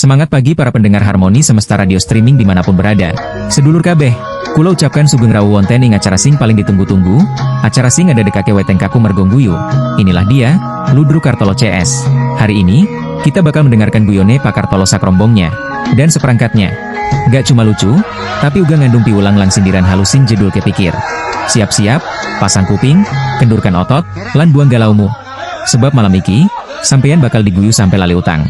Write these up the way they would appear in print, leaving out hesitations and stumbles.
Semangat pagi para pendengar Harmoni Semesta Radio Streaming dimanapun berada. Sedulur kabeh, kula ucapkan sugeng rawuh wonten ing acara sing paling ditunggu-tunggu. Acara sing ada dekake weteng kaku mergong guyu. Inilah dia, Ludruk Kartolo CS. Hari ini, kita bakal mendengarkan guyone Pak Kartolo sakrombongnya dan seperangkatnya. Gak cuma lucu, tapi uga ngandung piulang lang sindiran halus sing jedul kepikir. Siap-siap, pasang kuping, kendurkan otot, lan buang galaumu. Sebab malam iki, sampeyan bakal diguyu sampai lali utang.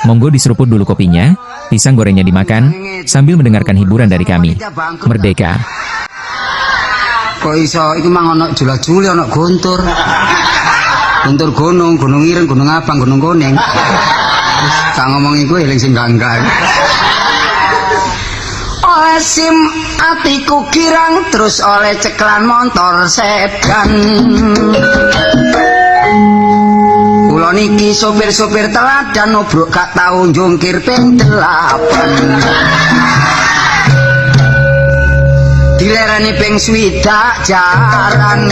Monggo diseruput dulu kopinya, pisang gorengnya dimakan, sambil mendengarkan hiburan dari kami. Merdeka. Kok iso iku mang ana jula-juli ana guntur. Guntur gunung, gunung ireng, gunung abang, gunung kuning. Wis tak ngomong iku eling sing ganggal. Oleh sim atiku kirang terus oleh ceklan motor sedan. Kula niki sopir-sopir teladan obrok gak tau njungkir ping 8. Dilereni ping 20 jaran.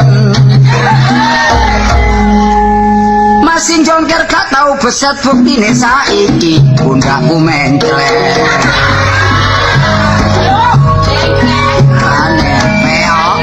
Masih njungkir gak tau beset buktine saiki pundakku menclek. Aneh peok.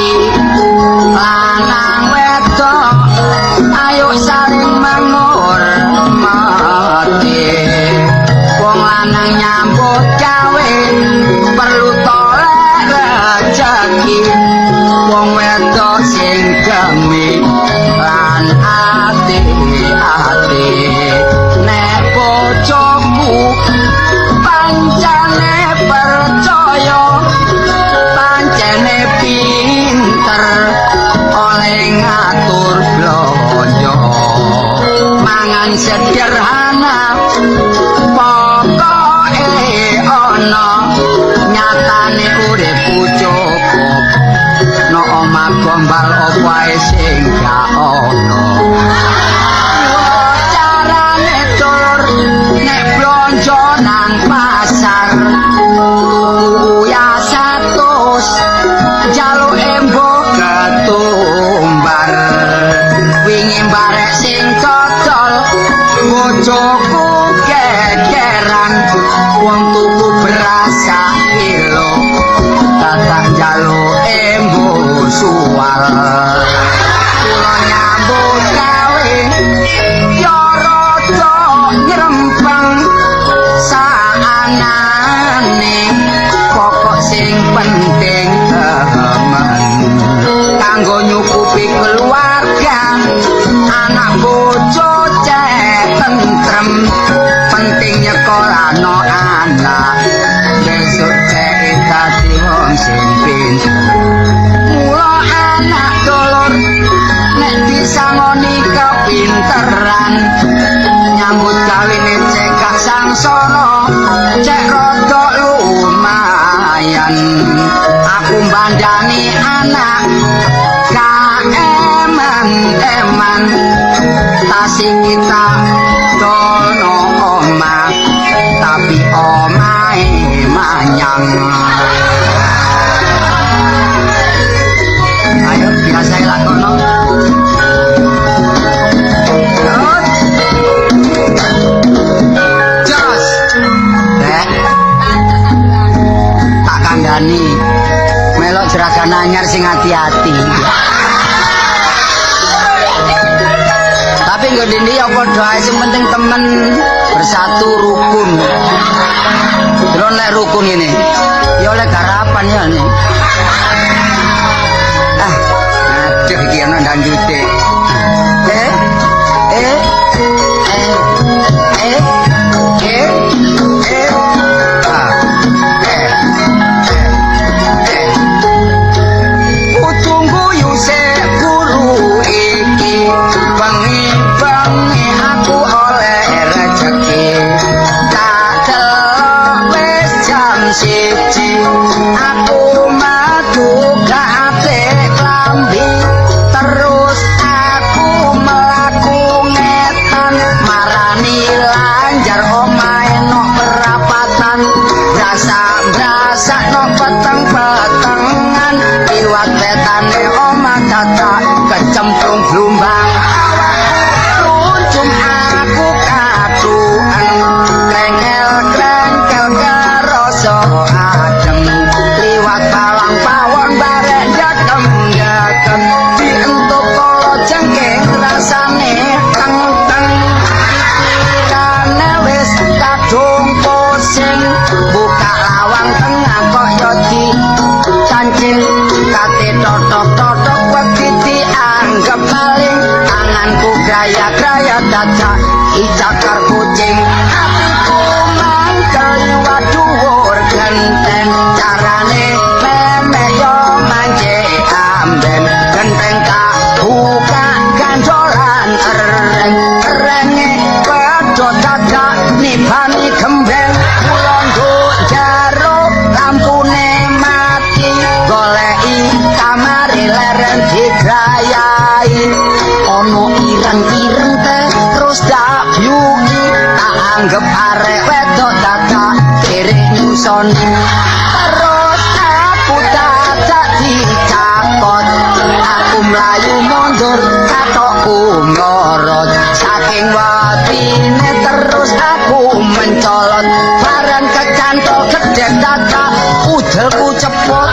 rapi lanang wedok ayo saling menghormati wong lanang nyambut gawe perlu tolek rejeki wong wedok sing gemi lan ati-ati nek bojoku pancene percaya pancene pinter oleh ngatur blonjo mangan sederhana pokoke ana nyatane uripku cukup no omah gombal opae sing gak ono carane tur nek blonjo nang pasar ya satus jaluk embok ketumbar wingi barek sing cocol bojoku gegeran wong tuku beras sak kilo tak jaluk embok suwal kula nyambut gawe ya rada ngrempeng saanane pokok sing penting temen kanggo nyukupi keluarga anak bojo cek tentrem penting nyekolahno anak besok cek dadi wong sing pinter mula anak dulur nek disangoni kepinteran nyambut gawene cek gak sangsara cek rada lumayan aku mbandani anak gak eman-eman tasing kita dono omah tapi omahe manyang ayo biasa lakono jos Dek tak kandhani melok jeragan anyar sing hati-hati tapi nggo dindi ya padha ae sing penting temen bersatu rukun terus nek rukun ini ya oleh garapan ya nih aduh iki ana ndandute Utunggu yuse guru iki bengi-bengi aku oleh rezeki tak delok wis jam 1 aku madu kate klambi terus aku melaku ngetan marani lanjar omahe no perapatan brasa no peteng-petengan iwat betane omah tata kecemplung blumbang kuncung aku katuan krengkel-krengkel kerasa adem liwat palang pawon barek jakem-jakem dientuk kala jengking rasane teng-teng pikirane wis kadung pusing buka lawang tengah kok yo di cancing kate totok-totok wedi dianggep maling tanganku graya-graya dadak icakar kucing atiku mangkel liwat dhuwur genteng carane meme yo manje amben genteng tak buka gandolan ereng-erenge padha dadak nibani gembeng kula nduk jaro lampune mati goleki kamare leren digrayai ono ireng-ireng teh terus dak byuki tak anggap arek wedok dadak derek nyusoni terus aku dadak dicakot aku mlayu mundur katokku mlorot saking watine terus aku mencolot bareng kecantol gedhe dadak udelku cepot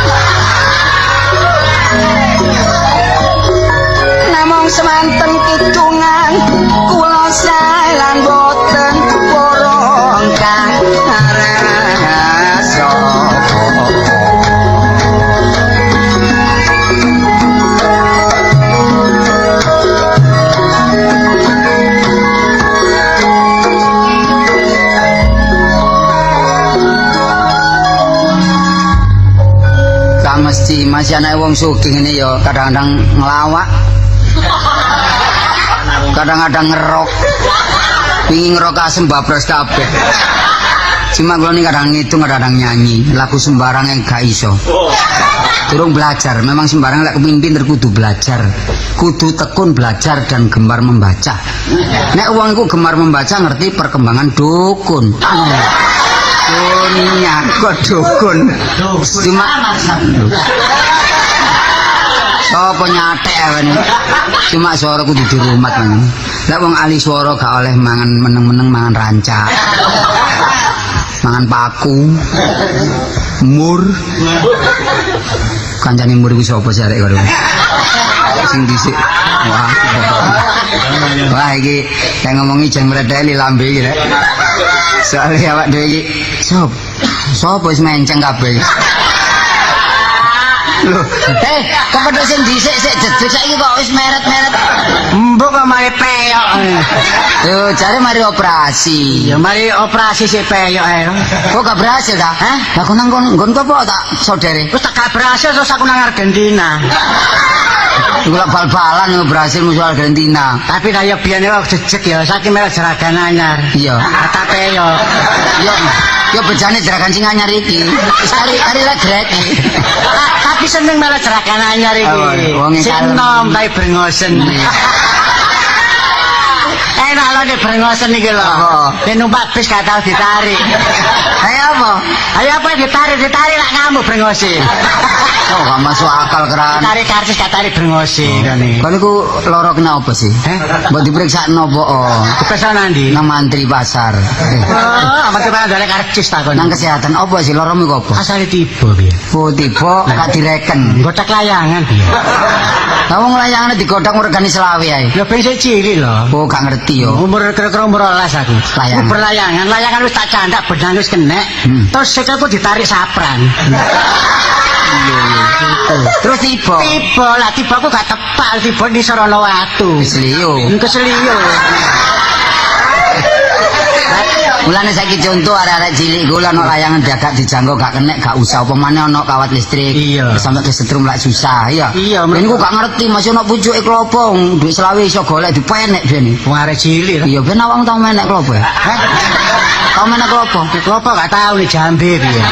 si anak wong sugih ini ya kadang-kadang ngelawak, kadang-kadang ngerok, pingin ngerok asem babras kabeh. Cuma kalau ini kadang ngitung, kadang nyanyi lagu sembarang yang gak iso. Durung belajar, memang sembarang lek kepengin pinter kudu belajar, kudu tekun belajar dan gemar membaca. Nek wong iku gemar membaca ngerti perkembangan dukun. Dunia kok dukun. Cuma sapa nyatek awane. Cuma suara kudu dirumat men. Lek wong ahli swara gak oleh mangan meneng-meneng mangan rancak. Mangan paku. Mur. Kancane mur iku sapa sih arek karo. Sing dhisik. Wah. Wah iki yang ngomongi jan mredeli lambe iki rek. Soale awak dhewe iki sapa wis menceng kabeh. Loh, kepedhok sing dhisik sik jedut saiki kok wis meret-meret. Mbok kok mari peyok. Yo jare mari operasi. Ya mari operasi sik peyok ae. Kok gak berhasil ta? Hah? Lah kok nang nggon apa tak saudare? Wis tak gak berhasil terus aku nang Argentina. Iku lak bal-balan berhasil musuh Argentina. Tapi kaya biyane kok jejeg ya, saiki merek jeragan anyar. Iya. Tak peyok. Yo bejane jeragan sing anyar iki. Wis kari lek grek. Tapi seneng malah jeragan anyar iki. Sing nom tapi brengosen. Enak lho nek brengosen iki lho. Nek numpak bis gak tau ditarik. Ayo apa? Ayo apa ditarik lak ngamuk brengosen. Oh, gak masuk akal keran. Tarik karcis gak tarik brengosen kene. Kan iku loro kenapa sih? Mbok diperiksa nopo? Diperiksa nang ndi? Nang mantri pasar. Oh, amat kepala dari karcis takon. Nang kesehatan apa sih loromu iku apa? Asale tiba piye? Oh, tiba gak direken. Gotak layangan piye? Lah wong layangane digodhog regane selawe ae. Ya ben sik cilik lho. Oh, gak ngerti yo. Umur kira-kira umur 12 aku. Layangan. Berlayangan, layangan wis tak candak benang wis kenek. Terus sikilku ditarik sapran. Terus tiba. Tiba lah, tiba aku gak tepak, tiba di sorono watu. Keseliu. Keseliu. Mulane saiki contoh arek-arek cilik iku lan layangan gak dijangkau gak kenek gak usah apa maneh ana kawat listrik. Iya. Sampai kesetrum lak susah ya. Iya, niku gak ngerti masih ana pucuke klopo, duit selawe iso golek dipenek dene. Wong arek cilik. Iya ben awakmu tau menek klopo ya. Hah? Tau menek klopo? Klopo gak tau nih Jambe piye.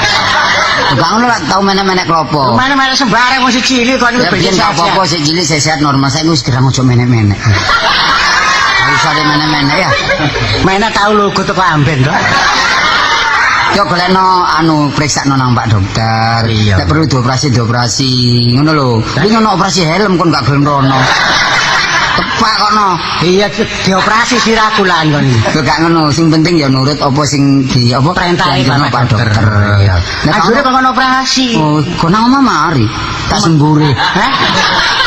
Gak ngono lak tau menek-menek klopo. Mana-mana sembarang wong cilik kok niku ben gak apa-apa sik cilik sehat normal saiki wis gerang ojo menek-menek. Harus ada menek-menek ya. Mana tahu logo teko amben to. Yo golekno anu periksakno nang Pak Dokter. Nek perlu dioperasi ngono lho. Iki ngono operasi helm kon gak gelem rono. Tepak kono. Iya dioperasi siraku lan kon. Yo gak ngono, sing penting ya nurut apa sing di apa perintahe Pak Dokter. Iya. Ajure kok ngono operasi. Oh, kok nang omah mari. Tak sembure. Hah?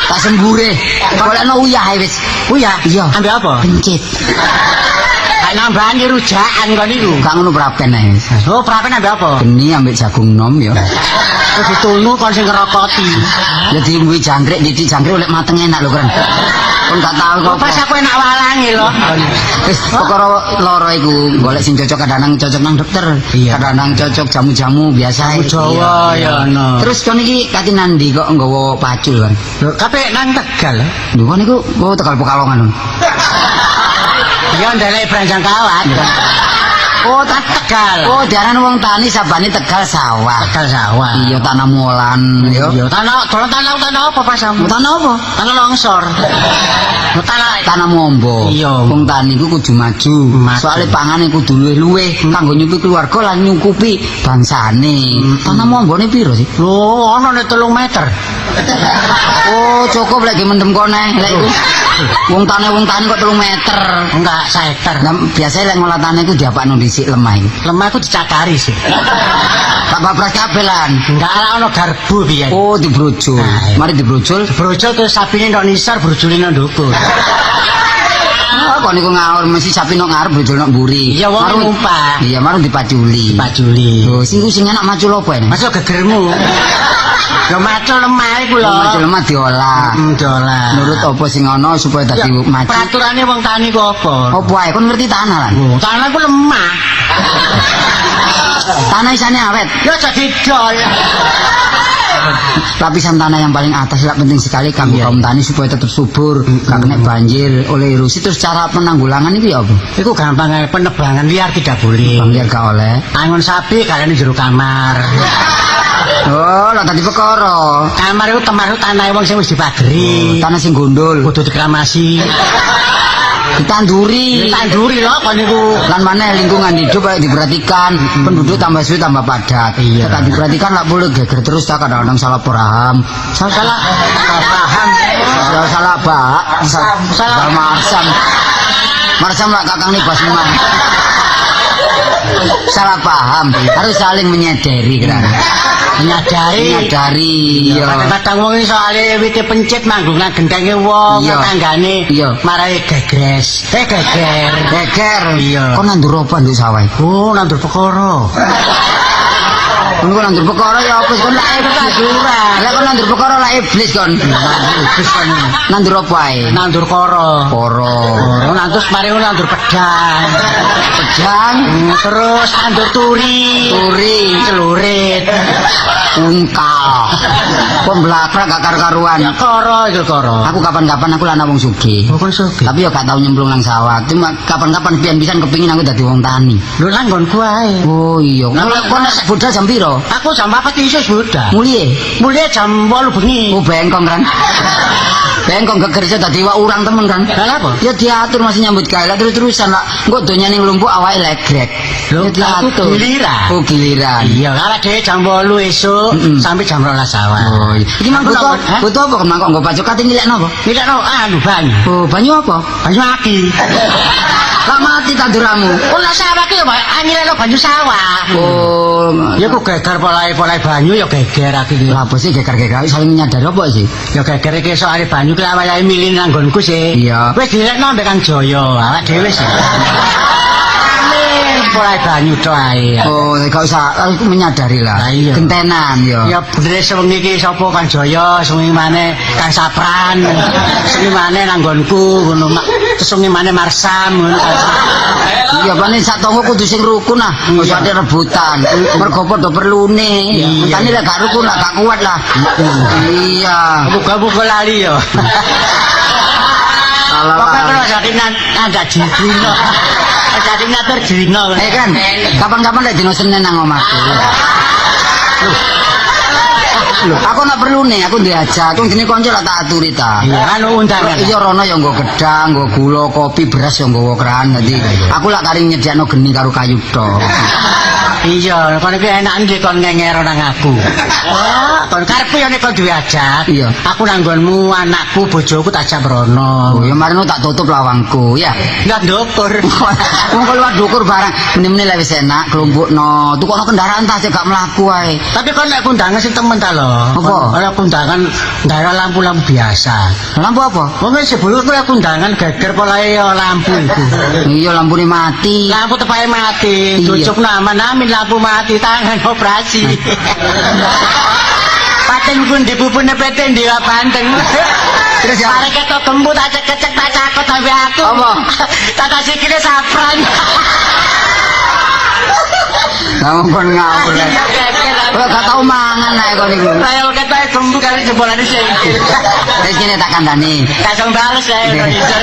Tak sembure. Golekno uyah wis. Uyah? Iya. Ambil apa? Pencit. Nambani rujakan kon niku. Gak ngono prapen ae. Oh, prapen ambil apa? Geni ambek jagung nom ya. Terus ditulnu kon sing ngerokoti. Ya diombe jangkrik, didik jangkrik oleh mateng enak lho, Kren. Kon gak tahu kok. Pas aku enak walange lho. Wis perkara loro iku golek sing cocok kadang cocok nang dokter. Kadang cocok jamu-jamu biasa. Jawa ya ono. Terus kon iki kati nandi kok nggawa pacul kan. Lho, kabeh nang Tegal. Lho kon niku Tegal Pekalongan. Ya ndelek Branjang Kawat. Oh, tak Tegal. Oh, diaran wong tani sabane Tegal sawah. Tegal sawah. Iya tanah molan, yo. Iya, tanah apa Pas? Tanah apa? Tanah longsor. Tanah mombo. Iya. Wong tani ku kudu maju. Soale pangane kudu luwih-luwih kanggo nyukupi keluarga lan nyukupi bangsane. Tanah mombone piro sih? Lho, ana nek 3 meter. Oh, cukup lagi mendem kone. Lek iku wong tani kok 3 meter. Enggak, 1 hektar. Nah, biasanya lek ngolah tanah iku diapakno dhisik lemah iki. Lemah iku dicakari sih. Tak babras kabeh lan. Enggak ana garbu piye. Oh, dibrojol. Mari dibrojol. Brojol terus sapine ndok nisor, brojole nang ndukur. Oh, kok niku ngawur mesti sapi nok ngarep brojol nok mburi. Iya, wong numpak. Iya, marung dipaculi. Dipaculi. Oh, sing enak macul apa ini? Macul gegermu. Lho macul lemah iku lho. Macul lemah diolah. Diolah. Nurut apa sing ana supaya dadi macul. Peraturane wong tani ku apa? Apa ae kon ngerti tanah lan? Oh, tanah ku lemah. Tanah isane awet. Ya jadi dol. lapisan tanah yang paling atas lah penting sekali kanggo kaum tani supaya tetap subur, gak kena banjir oleh erosi. Terus cara penanggulangan itu ya apa? Iku gampang ae, penebangan liar tidak boleh. Bang liar gak oleh. Angon sapi kalian jero kamar. Oh, lah tadi perkara. Kamar itu termasuk tanah wong sing wis dipageri. Tanah sing gondol. Kudu dikramasi. Ditanduri. Ditanduri lho kon niku. Lan mana lingkungan hidup kayak diperhatikan, penduduk tambah suwi tambah padat. Iya. Tak diperhatikan lah boleh geger terus tak kadang-kadang salah paham. Salah paham. Salah bak. Salah marsam. Marsam lah kakang nih bas memang. Salah paham, harus saling menyadari kan. Menyadari. Iya. Kadang-kadang wong iki soalé wite pencet manggung nang gendenge wong tanggane. Iya. Marai gegres. Geger. Iya. Kok nandur apa nduk sawah? Oh, nandur perkara. Kon nandur perkara ya apa kon lak Tanduran. Lah kon nandur perkara lak iblis kon. Iblis kon. Nandur apa ae? Nandur koro. Koro. Nandur mari nandur pedang. Pedang. Terus nandur turi. Celurit. Ungkal. Kon blakrak gak karu-karuan. Ya koro itu koro. Aku kapan-kapan aku lana wong sugih. Kon sugih. Tapi ya gak tau nyemplung nang sawah. Cuma kapan-kapan pian-pisan kepengin aku dadi wong tani. Lho langgonku ae. Oh iya. Kon nek budal jam piro? Aku jam 4 iso sudah. Mulai Jam 8 bengi. Oh bengkong kan. Bengkong gak kerja dadi wak urang temen kan. Lah apa? Ya diatur masih nyambut gawe terus-terusan lah. Engko donyane nglumpuk awake legrek. Lho diatur. Giliran. Oh giliran. Iya, awak dhewe jam 8 esuk sampai jam 12 awal. Oh iya. Iki mang butuh apa kemang kok nggo pacok kate nilekno apa? Nilekno banyu. Oh, banyu apa? Banyu aki. Lah mati tanduramu. Oh, lah sawah ki ya anyirelo banyu sawah. Oh, ya ku geger polai banyu ya geger aki. Lah apa sih geger-geger saling nyadar apa sih? Ya geger iki soal banyu ki awake milih nang nggonku sih. Iya. Wis dilekno mbek Kang Jaya, awak dhewe sih. Polai banyu tok ae. Oh, gak usah aku menyadari lah. Iya. Gentenan yo. Ya bener sewengi iki sapa Kang Jaya, sewengi maneh Kang Sapran. Sewengi maneh nang nggonku ngono mak. Sewengi maneh Marsam ngono. Iya, panen sak tonggo kudu sing rukun ah. Ojo ade rebutan. Mergo padha perlune. Mentane lek gak rukun lah gak kuat lah. Iya. Buka-buka lali yo. Pokoknya kalau jadi nanda jidino. Jadi ngatur jidino. Kan, kapan-kapan lek dino Senin nang omahku. Loh, aku nak perlu nih, aku diajak, aku gini konco lah tak aturi ta. Iya, kan undangan. Iya rono yang nggo gedang, nggo gula, kopi, beras yang nggo keran. Jadi aku lah kari nyediakno geni karo kayu tok. Iya, kon iki enak ndek kon ngengero nang aku. Oh, kon karepe yo nek kon diajak. Iya. Aku nang nggonmu, anakku, bojoku tak ajak mrono. Oh, ya marino tak tutup lawangku, ya. Enggak ndukur. Wong kalau dukur barang, meneh-meneh lek wis enak kelompokno. Tukokno kendaraan tas gak mlaku ae. Tapi kon nek kundangan sing temen ta lho. Apa? Ora kundangan nggawe lampu-lampu biasa. Lampu apa? Wong wis sebelum kuwi kundangan geger polahe yo lampu iku. Iya lampune mati. Lampu tepake mati, tucupno aman-aman lampu mati tangan operasi. Paten pun dipupune peten di panteng. Terus ya? Arek ketok gembut aja kecek tak cakot sampe aku. Apa? Tak kasih kene sapran. Kamu kon ngawur. Kok gak tau mangan ae kon iku. Saya ketok gembut kali jebolane sing. Wis kene tak kandhani. Kasong bales saya produser.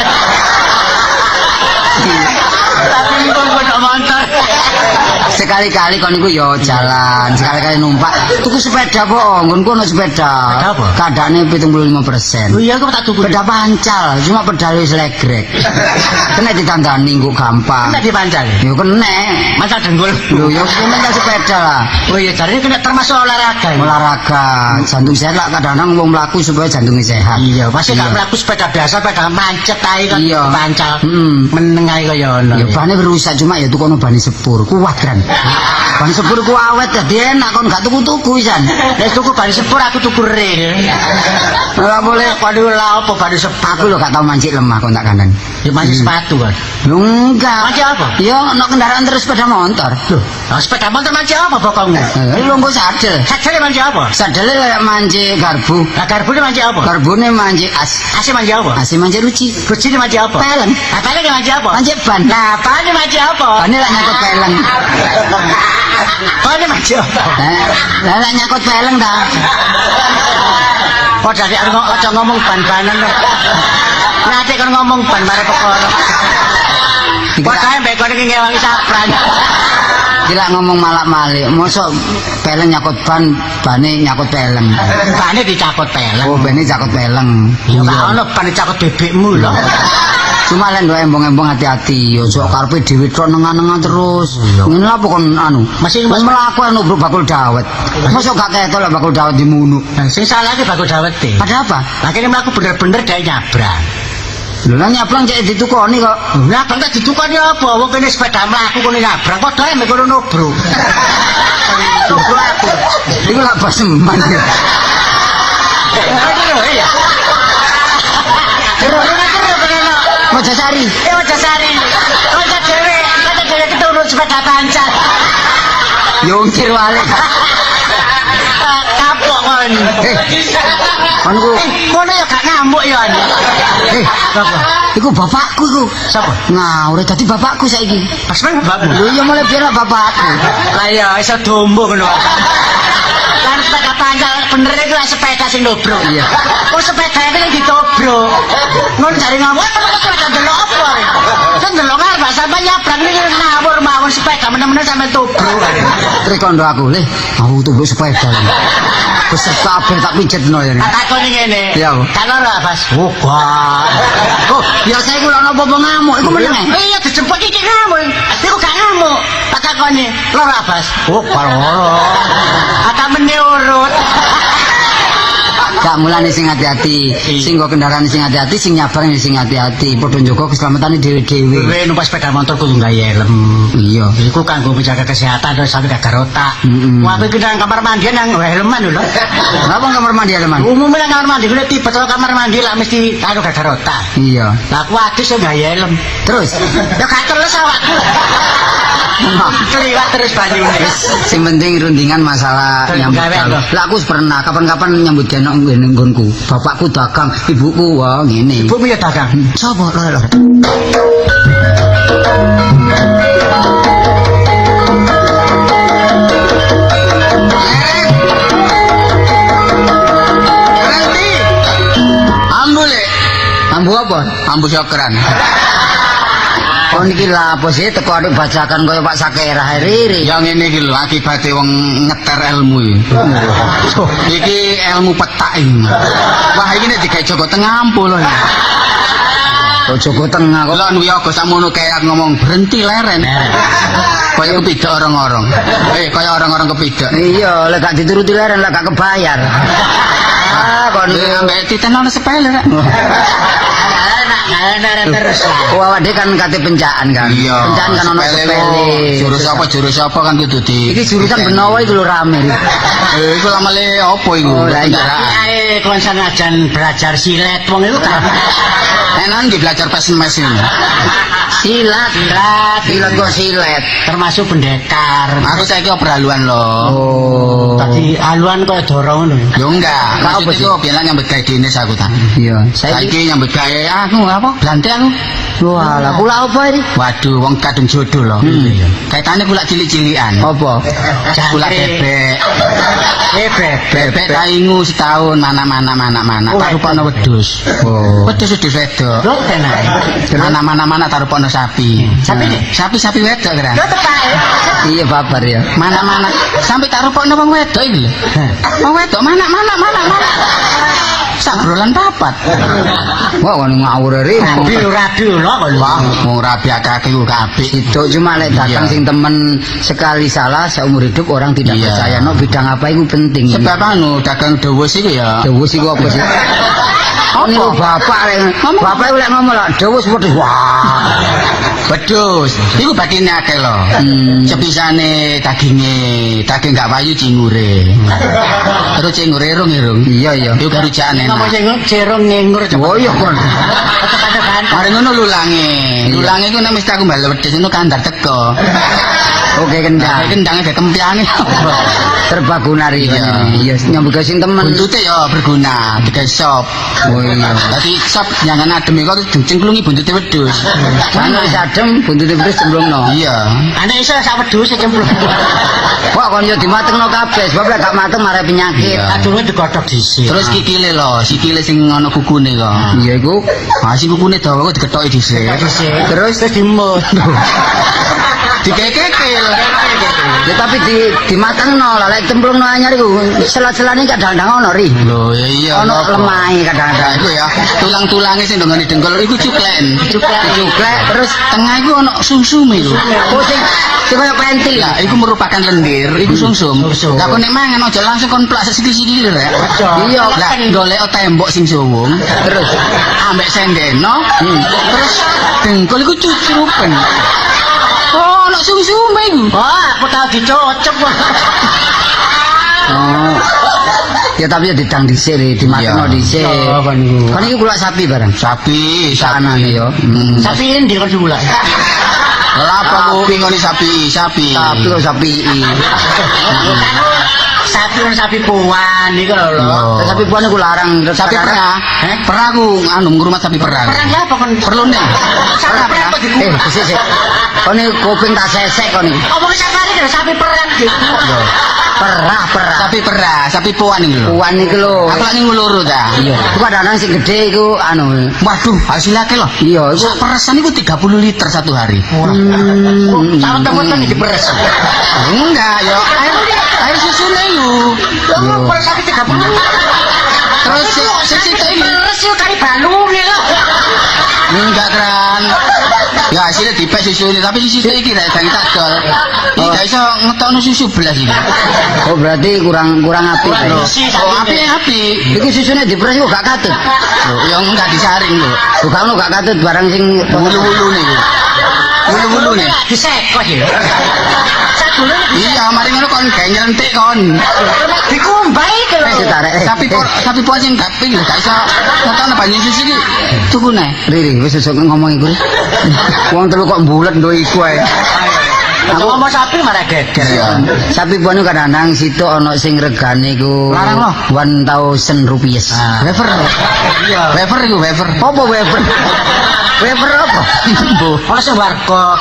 Tapi kon motor. Sekali-kali kon iku yo jalan, sekali-kali numpak. Tuku sepeda po, nggonku ono sepeda. Sepeda apa? Kadane 75%. Oh iya aku tak tuku. Sepeda pancal, cuma pedal wis legrek. Kena ditandani nggo gampang. Kena dipancal. Yo kena. Masa dengkul. Lho yo kena sepeda lah. Oh iya, jadi kena termasuk olahraga. Olahraga, jantung sehat lah kadang-kadang wong mlaku supaya jantungnya sehat. Iya, pasti gak mlaku sepeda biasa, sepeda mancet ae kan Iya. pancal. Hmm. Meneng ae kaya ngono. Ya bane rusak cuma ya tukono bani sepur, kuat kan. Bani sepur ku awet dadi enak kon gak tuku-tuku pisan. Nek tuku bani sepur aku tuku rel. Ora boleh Waduh lah apa bani sepur. aku lho gak tau mancik lemah kon tak kandhani. Ya mancik sepatu kan. Lho enggak. Mancik apa? Ya ono kendaraan terus sepeda motor. Loh, sepeda motor mancik apa pokoknya? Lho nggo sadel. Sadele mancik apa? Sadele kayak mancik garbu. Lah garbune mancik apa? Garbune mancik Ase mancik apa? asih mancik ruci. Kucine mancik apa? Peleng. Apane mancik apa? Mancik ban. Lah, apane mancik apa? Bane lak nyangkut peleng. Kone maju. Lah lek nyakut peleng ta. Kok dadi aja ngomong ban-banan to. Nanti kan ngomong ban mare perkara. Padahal mbek kene iki ngewangi sapran. Tidak ngomong malak-malik, mosok peleng nyakut bane nyakut peleng. Bane dicakut peleng. Oh, bane cakut peleng. Ya gak ono bane cakut bebekmu lho. Cuma lek ndok embong-embong hati-hati, ojo karepe dhewe tok nengah-nengah terus. Ngene lha apa kon anu? Masih mlaku anu bakul dawet. Mosok gak ketok lek bakul dawet dimunu. Sing salah iki bakul dawet e. Ada apa? Lah kene mlaku bener-bener gawe nyabrang. Lho lah nyabrang cek ditukoni kok. Nyabrang tak ditukoni apa? Wong kene sepeda mlaku kene nyabrang padha ae mek kono nobro. Nobro aku. Iku lak baseman. Mojosari. Mojosari. Kocok dhewe keturun sepeda pancal. Yo ngkir wale. Kapok kon. Kon ku kono ya gak ngamuk ya. Apa? Iku bapakku iku. Sapa? Ngawur dadi bapakku saiki. Pas men bapakmu. Lho ya mulai biar bapakku. Lah ya iso dombo ngono. Kan sepeda pancal bener iku lah sepeda sing dobro. Iya. Kok sepeda iki sing ditobro. Ngono jare ngamuk sepeda delok apa? Kan delok arep sampe nyabrang iki ngawur mawon sepeda menem-menem sampe tobro. Trikondo aku le, aku tuku sepeda. Besar kabeh tak pijetno ya. Tak takoni ngene. Iya. Kan ora Bas. Oh, wah. Oh, biasa iku lho apa ngamuk iku meneng. Iya dijemput iki ngamuk. Iku gak ngamuk. Tak takoni, ora Bas. Oh, loro. Ata mene urut. Gak mulane sing hati-hati, sing nggo kendaraan sing hati-hati, sing nyabrang sing hati-hati, padha njaga keselamatane dhewe-dhewe. Kowe numpak sepeda motor kudu nggawe helm. Iya. Iku kanggo menjaga kesehatan terus sampe gak otak. Wah, kowe ki nang kamar mandi nang helman lho. Kenapa kamar mandi helman? Umumnya nang kamar mandi kuwi tipe kamar mandi lah mesti karo gak otak. Iya. Lah aku adus yo nggawe helm. Terus, Ya gak terus awakku. Keliwat terus banyune. sing penting rundingan masalah nyambut gawe. Lah aku pernah kapan-kapan nyambut gawe nang nggonku. Bapakku dagang, ibuku wah ngene. Ibumu ya dagang. Sopo lho. Ambule. Ambu apa? Ambu syokran. Kon iki lha apa sih teko aduk bajakan kaya Pak Sakerah riri. Yang ngene iki lho akibate wong ngeter ilmu iki. Iki ilmu petak iki. Wah iki nek digawe Joko Tengah ampul lho. Kok Joko Tengah kok. Lah nuwi aku sakmono kayak ngomong berhenti leren. Kaya kepidok orang-orang. Kaya orang-orang kepidok. Iya, lek gak dituruti leren lek gak kebayar. Kon ambek titen ono sepele rek. Terus. Oh, awak dhewe kan kate pencaan kan. Pencaan kan ono sepele. Jurus apa kan kudu di. Iki jurusan Benowo iku lho rame. Iku lamale opo iku? Ae kon sanajan belajar silet wong iku kan. Enak di belajar passion mesin. Silat kok silet. Termasuk pendekar. Aku saiki haluan lho. Oh. Tadi haluan kok dorong ngono. Ya enggak. Apa Maksud iku bilang nyambut gawe Dines aku ta. Iya. Saiki nyambut gawe aku apa? Blante aku. Wah, lah kula apa iki? Waduh, wong kadung jodoh lho. Kaitane kula cilik-cilikan. Apa? Kula bebek. Bebek taingu setahun mana-mana. Tarupana wedhus. Oh. Wedhus wedok. Lho tenan. Mana-mana tarupana sapi. Sapi wedok kira. Lho tepae. Iya babar ya. Mana-mana sampai tarupana wong wedok iki lho. Wong wedok mana. Sabrolan papat. Wah, kon ngawur ri. Rabi lho kok. Wah, wong rabi akeh ku kabeh. Itu cuma lek datang sing temen sekali salah seumur hidup orang tidak percaya. No bidang apa itu penting. Sebab anu dagang dewes iku ya. Dewes iku apa sih? Niku bapak lek ngomong lho, dewes wedhus. Wah. Wedhus. Iku batine akeh lho. Sepisane daging gak payu cingure. Terus cingure irung. Iya. Iku garujane. Napa cerong ngengur coba. Oh iya kon. Mari ngono lulange. Lulange iku nek mesti aku mbal wedhus ngono kandar teko. Oke kendang. Kendangnya ada kempiannya. Terbaguna ri. Iya, nyambut ke sing temen. Buntutnya ya berguna, tiga sop. Oh iya. Tadi sop jangan adem kok cengklungi buntutnya wedhus. Mana wis adem buntute terus cemplungno. Iya. Anak iso sak wedhus cemplung. Kok kon yo dimatengno kabeh, sebab lek gak mateng marai penyakit. Iya. Adune digodhog dhisik. Terus kikile lho, sikile sing ana kukune kok. Iya iku. Ah sing kukune dawa kok diketoki dhisik. Terus dimut. Dikekekil. ya tapi dimatengno lah lek cemplungno anyar iku selat-selane kadang-kadang ono ri. Lho ya iya. Ono apa? lemahe Nah, kadang-kadang. iku ya, tulang-tulangnya sing ndongone dengkul iku cuklen. Dicuklek terus Tengah iku ono sumsum iku. oh sing kaya pentil. Lah, iku merupakan lendir, iku sumsum. Lah kok nek mangan aja langsung kon plak sikil-sikil rek. Iya, Lah golek tembok sing suwung, terus ambek sendeno, terus dengkul iku cucurupen. Oh, ono sumsum iku. Wah, aku tau dicocok. oh. Ya tapi ya didang dhisik ri, dimatengno Iya. dhisik. Oh, kan iku. Kan iki kula sapi barang. Sapi, Sanane yo. Sapi endi kok diulah. Lah apa ku ngoni sapi? Tapi kok sapi. Sapi kan sapi puan iki lho. Oh. Sapi puan iku larang Sapi perah. Perah ku anu ngrumat sapi perah. Perang apa kon Perlu nih. sapi perang kok diku. Sik. Kon iki kuping tak sesek kon iki. Omong safari karo sapi perang gitu. Perah. Sapi perah, sapi puan iki lho. Puan iki lho. Aku lak ning loro ta. Iya. Iku kadang-kadang sing gedhe iku anu. Waduh, hasilnya akeh lho. Iya, iku Sak peresan iku 30 liter satu hari. Sama temen iki beres. Enggak, yo air susunya iku. Lho, kok sapi 30. Terus sesitok iki. Beres yo kali balunge lho. Enggak keren. Ya hasilnya dipek susunya, tapi susu iki rek dang tak dol. Iki gak iso ngetokno susu belas iki. oh berarti kurang apik. Lho, oh api. Iku susune dipres kok gak katut. Lho, yang enggak disaring lho. Bukan ono gak katut barang sing Wulu-wulu nih. Wulu-wulu nih. Disekos ya. Sadule Iya, mari ngono kon gawe nyelentik kon. dikumbai iki lho. Sapi puas sing gak ping lho, gak iso ngetokno banyu susu iki. Tuku neh. Riri wis sesuk ngomong iku. Wong telu kok mbulet ndo iku ae. Aku ngomong sapi malah geger ya. Sapi puan iku kadang-kadang situ ono sing regane iku Larang loh. 1000 rupiah. Wafer. Iya. Wafer iku wafer. Apa wafer? Wafer apa? Mbuh. Ono sing warkop.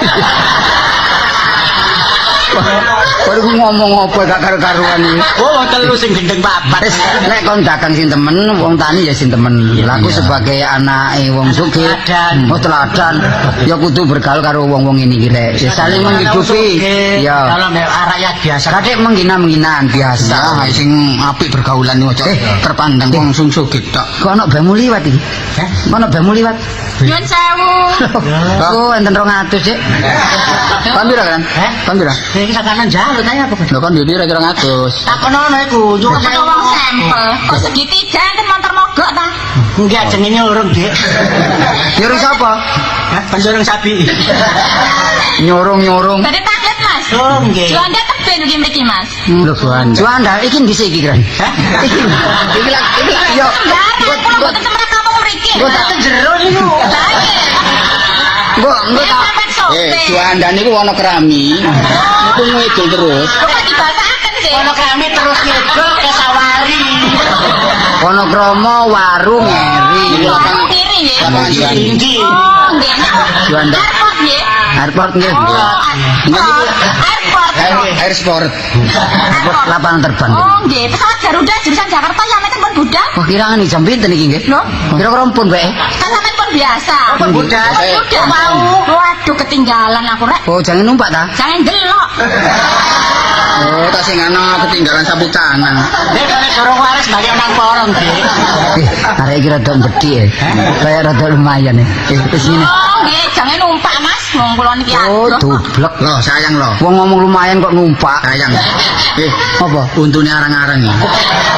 Kok iku ngomong apa gak karo-karuan iki. Oh, telu sing gendeng papat. Wis nek kon dagang sing temen, wong tani ya sing temen. Laku sebagai anake wong sugih, Teladan. oh teladan, ya kudu bergaul karo wong-wong ini iki rek. Ya saling menghidupi. Ya. Kalau rakyat biasa. Kadek menghina-menghinaan biasa. Ya, sing apik bergaulan iki ojo terpandang wong sing sugih tok. Kok ono bemu liwat iki? Ono bemu liwat. Nyun sewu. Oh, enten 200, Cek. Kan pira kan? Kan pira? Iki sakanan jaluk ae apa? Lho kan yo pira 200. Takon ono iku, yo Ada wong sampel. Kok segitiga enten motor mogok ta? enggak jenenge urung, Dik. Nyuruh sapa? Hah, penjorong sapi. Nyorong-nyorong. Badhe taklet, Mas. Oh, nggih. Juanda teben iki mriki, Mas. Lho Juan. Juanda iki dhisik iki kan. Iki lak yo. Barang kula boten temrek kamu mriki. Engko tak Jero niku. Lah iya. engko tak Sampai sote. Juanda niku ana kerami. Niku ngidul terus. Kok dibasakaken sih? Ono kami terus ngedol ke sawari. ono kromo warung eri. Kamu kiri nggih. Lapangan Juanda. Tinggi. Oh, nggih. Juanda. Airport nggih. Airport nggih. Airport. Air sport. Airport lapangan terbang. Oh, nggih. Pesawat Garuda jurusan Jakarta sampeyan pun budal. Wah kiraan iki jam pinten iki nggih? Lho? Kira-kira ampun bae. Kan sampeyan pun biasa. Pun budal. Budal mau. Waduh ketinggalan aku rek. Oh, jangan numpak ta? Jangan delok. Oh, tak sing ana ketinggalan sapu tangan. Nek kene dorong waris bali nang porong, Dik. Arek iki rada bedhi ya. Kayak rada lumayan ya. Wis ngene. Oh, nggih, jangan numpak, Mas. Wong kula niki Oh, adoh. dublek. Loh, sayang loh. Wong ngomong lumayan kok numpak. Sayang. Apa? Untune arang-arang iki.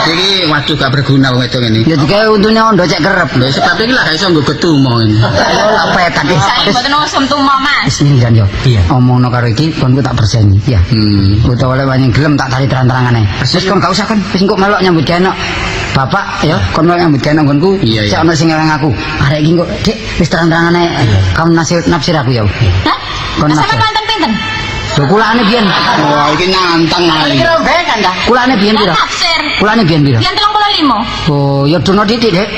Iki waduh gak berguna wong wedok ini. Ya digawe untune ondo cek kerep. Lho sebab iki lah gak iso nggo getumo ini. Oh, petak iki. Saya mboten usum tumo, Mas. Wis ngene jan yo. Iya. Omongno karo iki kon ku tak berseni ya. Utawa lek wani gelem tak tali terang-terangane. Wis kon gak usah kon, wis engko melok nyambut gawe Bapak ya, kon melok nyambut gawe nggonku. Iya, iya. Cek ono sing ngeleng aku. Arek iki kok Dik wis terang-terangane kamu nafsir aku ya. Hah? Kon Mas nafsir. sampeyan pinten-pinten? Lho kulane biyen. Wah, iki nantang ae. Iki rombeng kan ta? Kulane biyen pira? Taksir. Kulane biyen pira? Biyen 35. Oh, ya dono titik, Dek.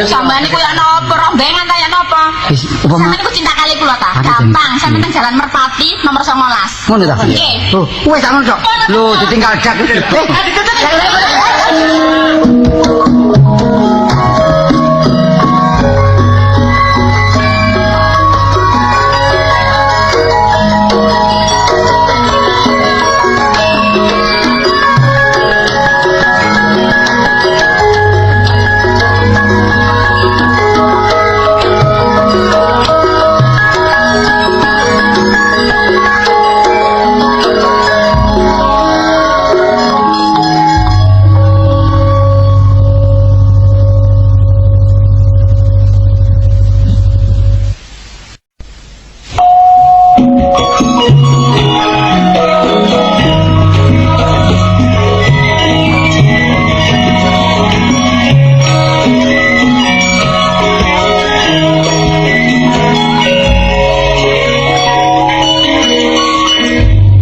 Sampeyan iku ya napa rombengan ta ya napa? Wis apa Sampeyan iku cinta kali kula ta? Gampang, sampeyan teng Jalan Merpati nomor 19. ngono ta? Nggih. Oh, wis tak ngono, Cok. Lho, ditinggal dak.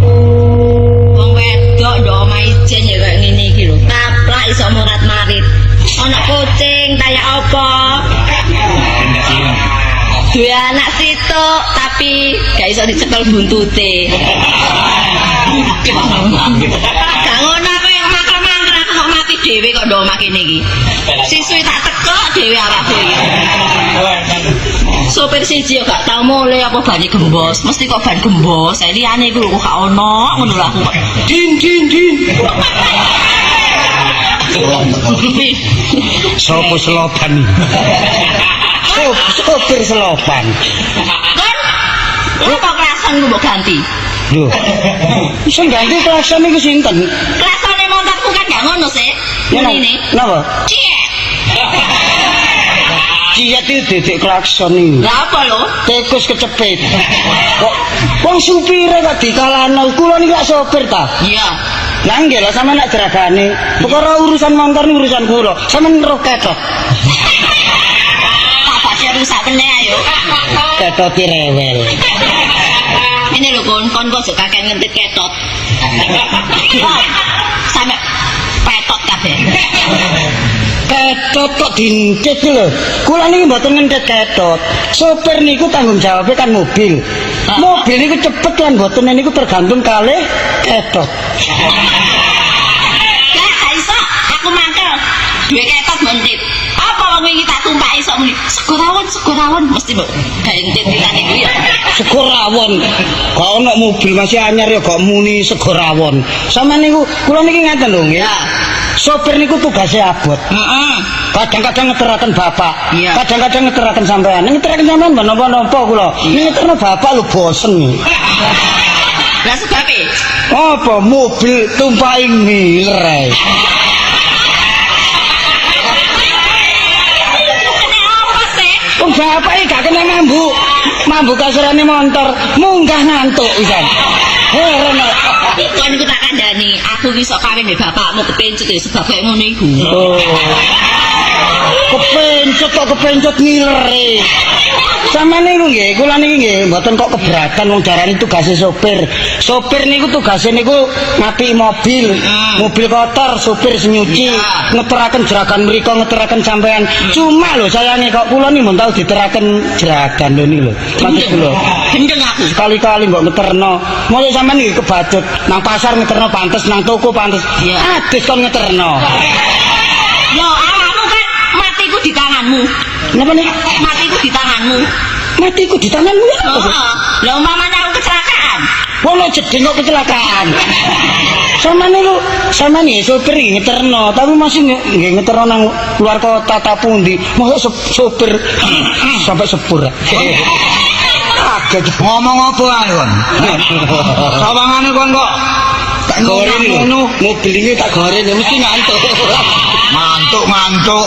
Wong wedok ndok omahe ijen ya kaya ngene iki lho. Taplak iso murat marit. Ana kucing kaya apa? Duwe anak situk tapi gak iso dicekel buntute. Gak ngono kowe makar-makar kok mati dhewe kok ndok omah kene iki. Siswi tak tekok dhewe awak dhewe. Sopir siji yo gak tau mulai apa bane gembos, mesti kok ban gembos. Saya liyane iku lho kok gak ono ngono lho aku kok. Din. Sopo selopan iki? Sopir selopan. Kan apa kelasan lu mbok ganti? Lho. Iso ganti klakson iku sinten? Kelasane montorku kan gak ngono sih. Ngene. Napa? Ciek. Ciet iki dedek klakson iki. Lah apa lho? Tikus kecepet. Kok wong supire kok dikalano, kula niki lak sopir ta. Iya. Lah nggih lah sampean nak jeragane. Perkara urusan motor niku urusan kula. Sampeyan roh ketok. Tak bakse rusak meneh ayo. Ketok rewel. Ini lho kon kok kakek ngentit ketot. Sampe petot kabeh. Ketot kok dincit lho. Kula niki mboten ngentet ketot. Sopir niku tanggung jawabnya kan mobil. Mobil niku cepet lan mboten niku tergantung kalih ketot. Gak iso, aku mangkel. Duwe ketot mentit. Apa wong iki tak tumpaki sok muni. Segurawon mesti mbok gawe entit ditane kuwi ya. Sego rawon. Kok ana mobil masih anyar ya kok muni sego rawon. Sampeyan niku kula niki ngaten lho nggih. Ya. Sopir niku tugasnya abot. Heeh. Kadang-kadang ngeteraken bapak, Iya. kadang-kadang ngeteraken sampean. Ngeteraken sampean ben napa-napa kula. Ngeterno bapak lho bosen. Lah sebabe Apa mobil tumpaki ngiler ae. kene apa sih? Wong bapak iki gak kena mambu. Mambu kasurane montor, munggah ngantuk pisan. Heran kok. Kon iku tak kandhani, aku ki sok kawin mbek bapakmu kepencut ya sebab kaya ngono iku. Oh. Kepencut ngilere. Sampeyan niku nggih, kula niki nggih mboten kok keberatan wong jarane tugase sopir. Sopir niku tugase niku ngapiki mobil. Mobil kotor, sopir nyuci, ngeteraken jeragan mriku, ngeteraken sampean. Cuma lho sayange kok kula niki mun tau diteraken jeragan lho niku lho. Maksud kula. Gendeng aku. Sekali-kali mbok ngeterno. Mosok sampean iki kebacut nang pasar ngeterno pantes, nang toko pantes. Iya. Adis kon ngeterno. Yo awakmu kan matiku di tanganmu. Napa nih? Matiku di tanganmu. Matiku di tanganmu ya. Heeh. Lah umpamane aku kecelakaan. Wono jeding kok kecelakaan. Sama nih sopir iki ngeterno, tapi masih nggih ngeterno nang luar kota ta pundi. Mosok sopir sampai sepur. Kaget Ngomong apa ae kon? Sawangane kon kok tak goreng ngono, mobil iki tak goreng ya mesti ngantuk. ngantuk.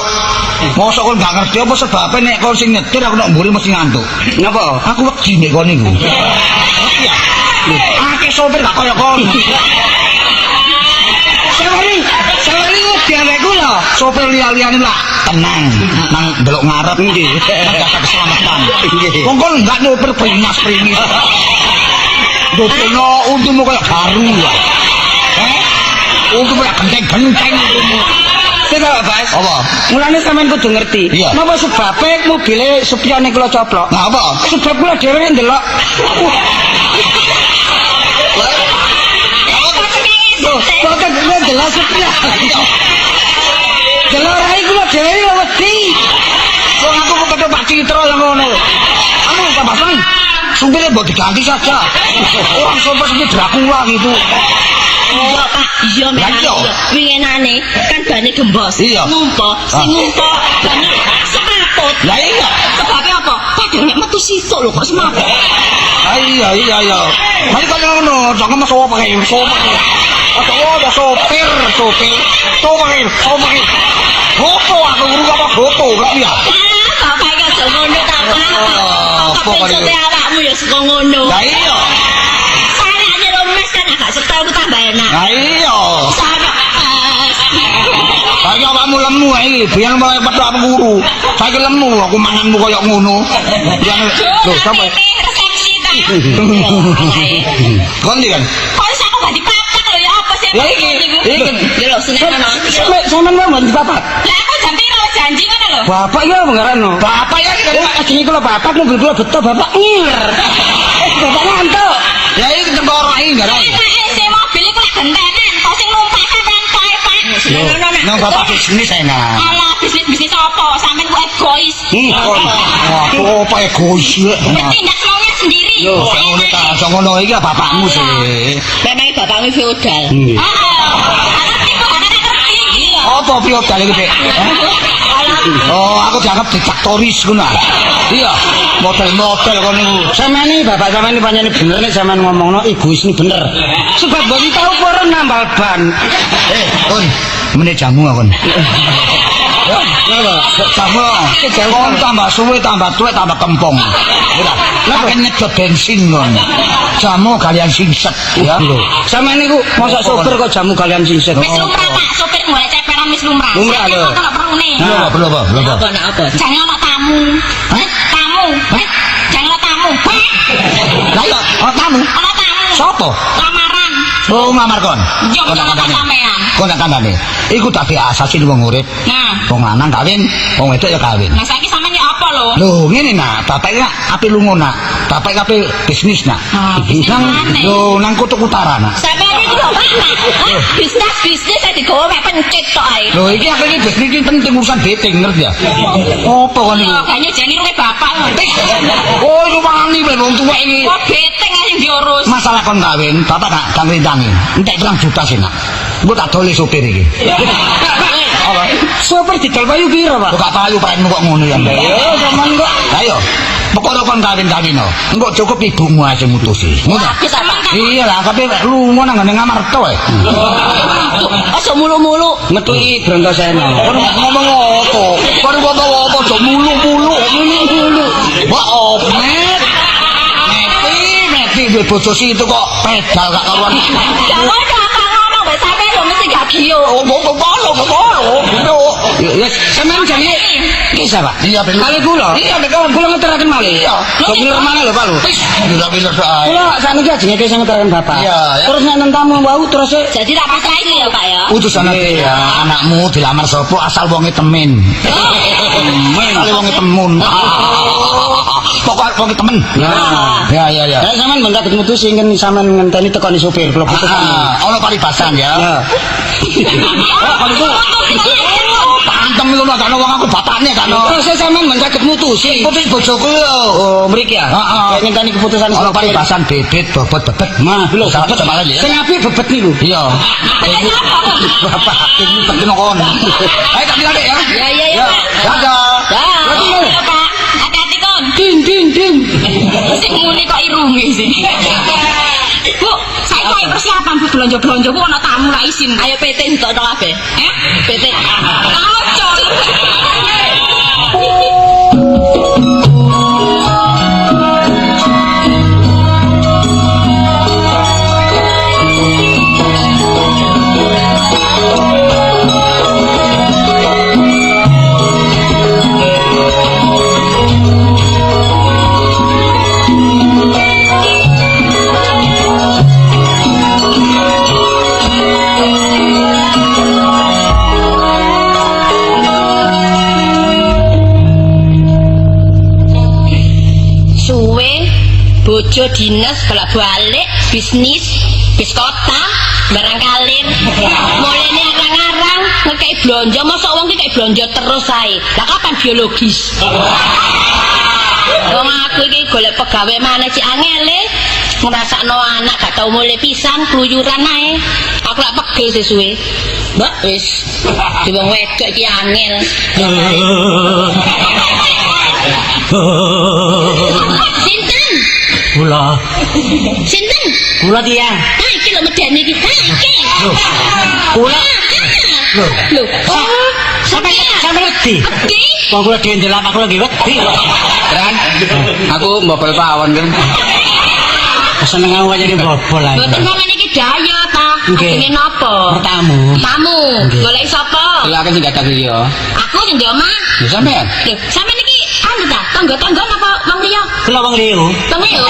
Mosok kon gak ngerti apa sebabnya nek kon sing nyetir aku nek mburi mesti ngantuk. Napa? Aku wedi nek kon niku. Akeh sopir gak kaya kon. Sawari diawek kula. Sopir liya-liyane lah tenang nang delok ngarep nggih. Jaga keselamatan. Wong kon gak nyopir primas-primis. Dodono untumu kaya garu ya. Untumu kaya genteng-genteng untumu. Tidak, Bas. Apa? Mulane sampean kudu ngerti. Iya. Napa sebabe mobile supyane kula coplok? Nah, apa? Sebab kula dhewe ndelok. Loh, kok kula ndelok supya. Delok rai kula dhewe ya wedi. Wong aku kok ketok Pak Citra yang ngono. Anu Pak Basman, supirnya buat diganti saja. Orang sopir seperti Dracula gitu. Iya Pak, iya memang Lah, iya. iya. Wingenane kan bane gembos. Iya. Numpa, sing numpa bane semaput. Lah iya. Sebabnya apa? Padahal nek metu sisuk lho kok semaput. Iya. Mari kau ngono, jangan masuk apa kayak ada sopir. Gopo aku guru apa gopo ngerti ya? Ah, Bapak iki aja ngono ta, Pak. apa kok Kepencote ini? awakmu ya saka ngono. Lah iya. Sayane romes kan agak setel ku tambah enak. Lah iya. Sama. Saiki awakmu lemu iki, biyen mulai petok aku guru. Saiki lemu aku manganmu koyo ngono. Lho, sapa? Resepsi ta. Kon ndi kan? Kok iso aku gak dipapak lho ya apa sih? Lah iki. Ya lho seneng ana. Sampean mau mandi papat. Lah aku jam piro wis janji ngono lho. Bapak ya pengarano. Bapak ya iki kan. Ajeng kula bapak mobil kula beto bapak ngir. Bapak ngantuk. Ya iki tengkorak iki enggak ada. Pak sing mobil iku lek gentenan, kok sing numpak sampean kae Pak. Nang bapak bisnis enak. Alah bisnis apa? Sampean ku egois. Waduh, apa egois ya? Bertindak maunya sendiri. Yo, ngono ta, ngono iki bapakmu sih. Memang bapakmu feodal. Nggih. Ngerti kok anak ngerti. Iya. Apa feodal iki, Dek? Oh, aku dianggap diktatoris ngono. Iya, model-model kon niku. Sampean iki bapak sampean iki pancen bener nek sampean ngomongno egois ini bener. Sebab mboten tahu purun nambal ban. Kon, meneh jamu kon. Ya, jamu. Kon tambah suwe, tambah tuwek, tambah kempong. Ora, lagi nyedot bensin kon. Jamu kalian singset, ya. Sampean niku mosok sopir kok jamu kalian singset. Wis lumrah Pak, sopir golek ceperan wis lumrah. Lumrah, lho. Kok perlu nih. Iya, belum apa? Apa? Jangan ono tamu. Tamu. Jangan ono tamu. Lah iya, ana tamu. Ono tamu. Sopo? Lamaran. Oh, ngamar kon. Yo Kon ono kandhane. sampean. Kon kandhane. Iku dadi asasi wong urip. Nah, Wong lanang kawin, wong wedok ya kawin. nah saiki sampean ya apa lho? Lho, ngene nak, bapak iki ape lunga nak. Bapak iki ape bisnis nak. bisnis Nang mana? lho nang kutub utara nak. Sampean iki kok mana? Bisnis saya digawa mek pencet tok ae. Lho iki aku iki bisnis iki penting urusan dating ngerti ya. Apa kon iki? Kayaknya jani ruwe bapak. Oh, iku wangi wae wong tuwek iki. Kok beteng ae diurus. Masalah kon kawin, bapak tak kang rintangi. Entek 3 juta sih nak. Engko tak dole sopir iki. Apa? Sopir didol payu piro, Pak? Kok gak payu paenmu kok ngono ya. Yo, sampean kok Ayo. Pokoknya kon kawin-kawin no. Engko cukup ibumu aja mutusi. Ngono. Tapi Pak. Iya lah, tapi lunga nang ngene ngamarto ae. Aja mulu-mulu. metuki Brontoseno. Kon ngomong apa? Kon ngomong apa aja mulu-mulu. Wah, omet. Meti duwe bojo situ kok pedal gak karuan. Jangan apa ngomong wis sampe lho mesti gak giyo. Ya, sampean jane iki sapa? Iya, bener. Kali kula. Iya, bener. Kula ngeteraken malih. Iya. Kok bener mana lho, Pak lho. Bila-bila doa. Kula sakniki ajenge sing ngeteraken bapak. Iya, ya. Terus nek nang tamu wau terus Jadi tak pasrah iki ya, Pak ya. Utusan ya, anakmu dilamar sapa asal wonge temen. Asal wonge temun. Pokok wonge temen. Ya. Ya sampean ben kaget mutusi ingin sampean ngenteni tekoni sopir kula putus. Ono paribasan ya. Ya. Pantem iku lho, kan wong aku bapakne kan. Terus sampean ben kaget mutusi. Putus bojoku lho. Oh, mriki ya. Heeh. Kayak ngenteni keputusan Ono sopir. paribasan bebet bobot bebet. Mah, lho, Satu sama lagi ya. sing apik bebet niku. Iya. Bapak ini penting kon. Ayo tak bilang deh ya. Ya, Pak. Dadah. Ya, Pak. Hati-hati kon. Ding ding ding. Sing muni kok irunge sih. Bu, saya kok persiapan bu belanja-belanja bu ana tamu lah isin. Ayo PT entuk kabeh. PT. bojo dinas bolak-balik bisnis bis kota barang kalir mulane arang-arang ngekei blonjo mosok wong ki kei blonjo terus ae lah kapan biologis wong aku iki golek pegawe maneh cik angele ngrasakno anak gak tau mulai pisan kluyuran ae aku lak pegel sesuwe mbak wis di wong wedok iki angel sinten Kula. sinten Kula tiyang. ha iki lho medeni iki ha iki Kula. Lho. lho oh Sampai wedi. iki Wong kula dhewe ndelok kula nggih wedi. Ran, aku mbobol pawon kan. Seneng aku jadi bobol ae. mboten sampeyan iki daya ta Nggih. pengen napa Tamu. tamu golek sapa Silakan sing gadah griya. aku sing di omah Lho sampean. lho sampeyan iki anu ta tangga-tangga napa wong liya Kula wong liu. Tengah yo.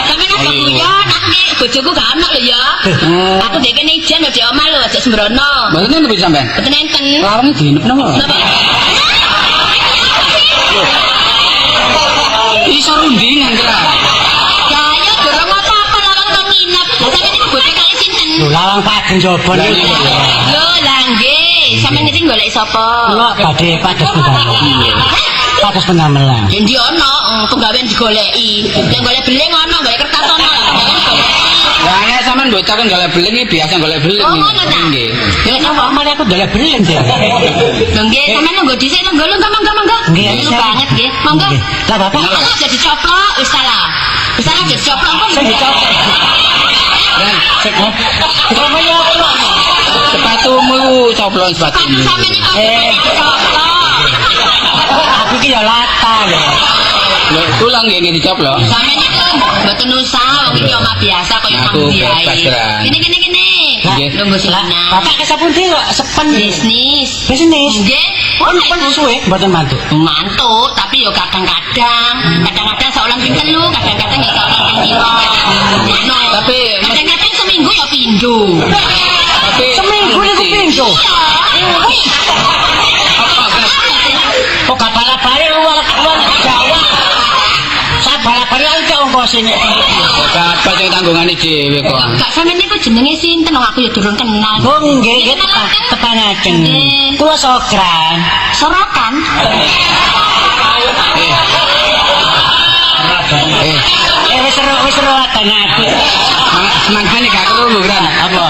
Sampe nak keguyon, aku ki bojoku gak ana lho ya. Aku dek kene ijen lho di omah lho, aja sembrono. Mboten enten sampean. Mboten enten. Larang dinep napa? Napa? Iso rundingan kira. Ya ya durung apa-apa lawang tong nginep. Lah sampe niku bojoke kali sinten? Lho lawang pageng jaba niku. Lho lah nggih, sampe niki golek sapa? Kula badhe pados pendamelan. Pados pendamelan. Ya ndi ana penggawean digoleki. Nek golek beling ana, golek kertas ana lah penggawean digoleki. Lah nek sampean bocah kan golek beling iki biasa golek beling. Oh, ngono ta? Nggih. Ya Apa napa? mari aku dolek beling sih. Lho nggih, sampean nunggu dhisik nunggu lho mangga. Nggih, Lu siap. banget nggih. Monggo. Nggih. Lah bapak Aku jadi coplok, wis salah. Wis salah jadi coplok pun. sing dicoplok. Ran, Namanya apa? sepatumu coplon sepatumu. Sampe ini kok coplok. Aku ki ya lata lho. Lho, tulang nggih dicoplok. Sampe ini tuh mboten usah, wong iki omah biasa kaya Aku nang bebas, biae. Ran. Kene. Nggih. Nunggu sina. Bapak ke sapundi kok sepen Bisnis. bisnis. Nggih. Pun suwe mboten mantu. Mantuk, tapi yo kadang-kadang seorang ping telu, kadang-kadang ya seorang ping lima. Ngono. Tapi kadang-kadang seminggu ya pindho. tapi Seminggu niku pindho. Kok gak bala-bali luar Jawa. Saya bala-bali aja ongkosine. Bapak sing tanggungane dhewe kok. Kak sampeyan niku jenenge sinten wong aku ya durung kenal. Oh nggih nggih tepanaken. Nggih. Kula Sogran. Sorokan. Eh, Wis rawatan aku. mangkane gak krungu kan. Apa?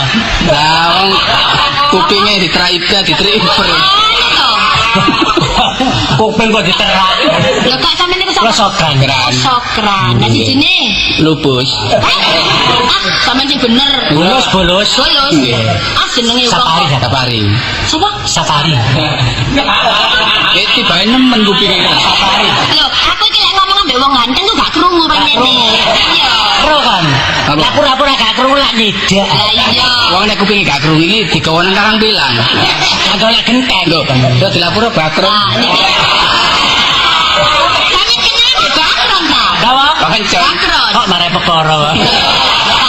Lah wong kupinge ditraipe Oh, iya toh. Kuping kok diterak. Lho Kak sampeyan niku Kula Sogran. Sokran. Nah sijine. lupus. Sampeyan sing bener. Bolos. Bolos. Jenenge wong. Safari. Safari. Sapa? Safari. Tibae nemen kupinge. Safari. Lho, aku iki lek ngomong ambek wong ganteng tuh gak krungu pancene. Iya. Ro kan. Apa? Lah pura-pura gak krungu lak nyedak. Lah iya. Wong nek kupinge gak krungu iki digawa nang karang pilang. Agak lak genteng. Lho, yo dilapuro bakron. Nah, niki. Sampeyan kenal ambek Bakron ta? Dawa. Pancen. Bakron. Kok mare perkara.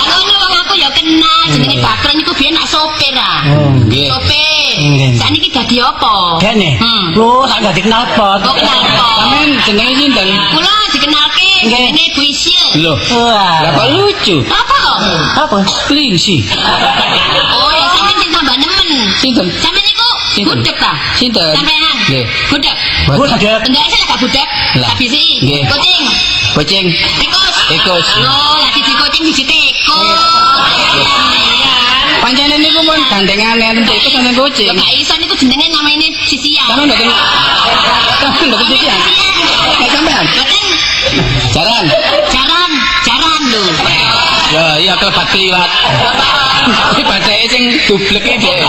Ngono wong aku ya kenal jenenge Bakron iku biyen nak sopir ah. Oh, Nggih. Sopir. Nggih. Sakniki dadi apa? Dene. Lu sak gak dikenal pot. Kok kenal apa? Sampeyan jenenge sinten? Kula dikenalke Nggih. jenenge Bu Isil. Lho, lah Wah. kok lucu. Apa kok? Apa? Klingsi. Oh, ya sampeyan sing tambah nemen. Sinten? Sampeyan niku Sinten? budek ta? Sinten? Sampeyan. Nggih. Budek. Budek. Enggak saya gak budek. Lah. Habisi. Nggih. Kucing. Kucing. Tikus. Tikus. Loh, lagi di kucing di tikus. Iya. Pancene niku mun gandengane enten tikus enten kucing. Gak iso niku jenenge namanya sisian. Sampeyan mboten. Sampeyan mboten sisian. Nek sampeyan Boten jaran. jaran lho. Ya iya kelebat kliwat. Iki bacake sing dubleke dhek.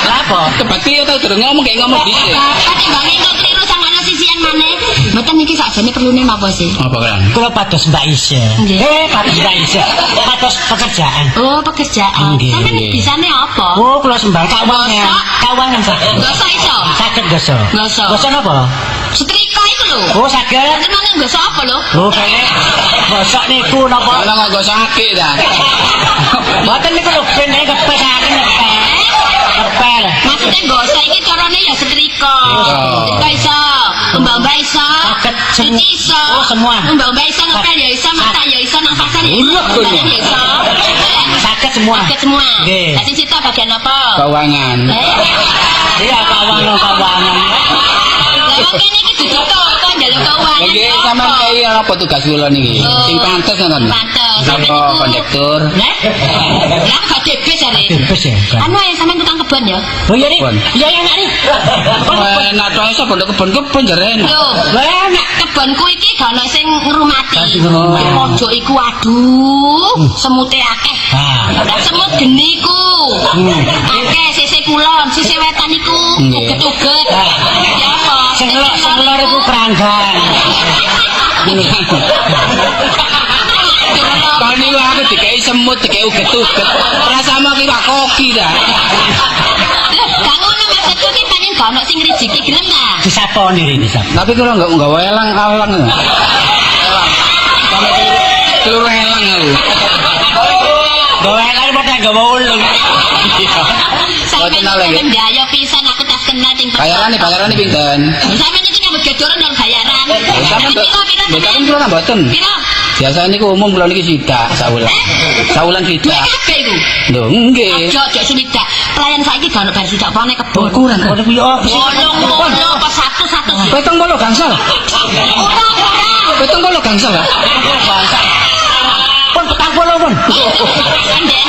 Lah apa? Kebat kliwat tau durung ngomong kayak ngomong dhisik. Tapi bangen kok keliru sangono sisian maneh. Mboten niki sakjane perlune napa sih? Apa kan? Kula pados Mbak Isya. Nggih. Pados Mbak Isya. Pados pekerjaan. Oh, pekerjaan. Nggih, Sampeyan nggih. bisane apa? Oh, kula sembah kawangan. Kawangan saged. Gosok iso. Saged gosok. Gosok. Gosok napa? Setrika iku lho. Oh, saged. Sampeyan maneh gosok apa lho? Oh, kayaknya gosok niku napa? Kalau nggak gosok akik dah. Mboten niku lho ben kepesake ngepes. Ngepel. Maksudnya gosok iki carane ya setrika. Setrika iso, mbak-mbak iso, cuci iso. Oh, semua. Mbak-mbak iso ngepel ya iso, masak ya iso, nang pasar ya iso. Urut Ya iso. Sakit semua. Sakit semua. Nggih. Lah sing cita bagian apa? Keuangan. Iya, kawangan. Lah wong kene iki dudu toko njaluk keuangan. Nggih, sampean kaya apa tugas kula niki? Sing pantes ngoten. Pantes. Sapa kondektur? Lah gak debes jare. Bebas ya. Anu ae sampean tukang kebon ya. Oh iya nih. Kebon. Iya yang nih. Enak to iso pondok kebon jaren. Lho, enak kebonku iki gak ono sing ngrumati. Gak sing ngrumati. Di pojok iku aduh, semute akeh. Lah semut geni ku. Akeh sisih kulon, sisih wetan iku uget-uget. Ya apa? Sing lor iku keranggan. Kon niku aku dikei semut, dikei uget-uget. Rasamu ki wak koki ta. Lah, gak ngono maksudku ki pancen gak ono sing ngrijiki gelem ta? Disaponi rene sap. Tapi kula enggak nggawa elang-elang. Elang. Sampai keluru elang aku. Gawe lagi padha gawe ulung. Sampai kenal lagi. ndayo pisan aku tas kenal sing Bayarane pinten? Sampeyan iki nyambut gedoran nang bayaran. Sampeyan Pira? mboten kula mboten. Pira? Biasa niku umum kula niki sidak saulan. Saulan Duwe sidak. kabeh iku. Lho, nggih. Ojo suwidak. Pelayan saiki gak ono bar sidak pone kebon. Kurang. Ono kuwi opo sih? Wolong apa satu. Petong bolo gangsal. Ora. Petong bolo gangsal. Pun petang puluh pun. Anden.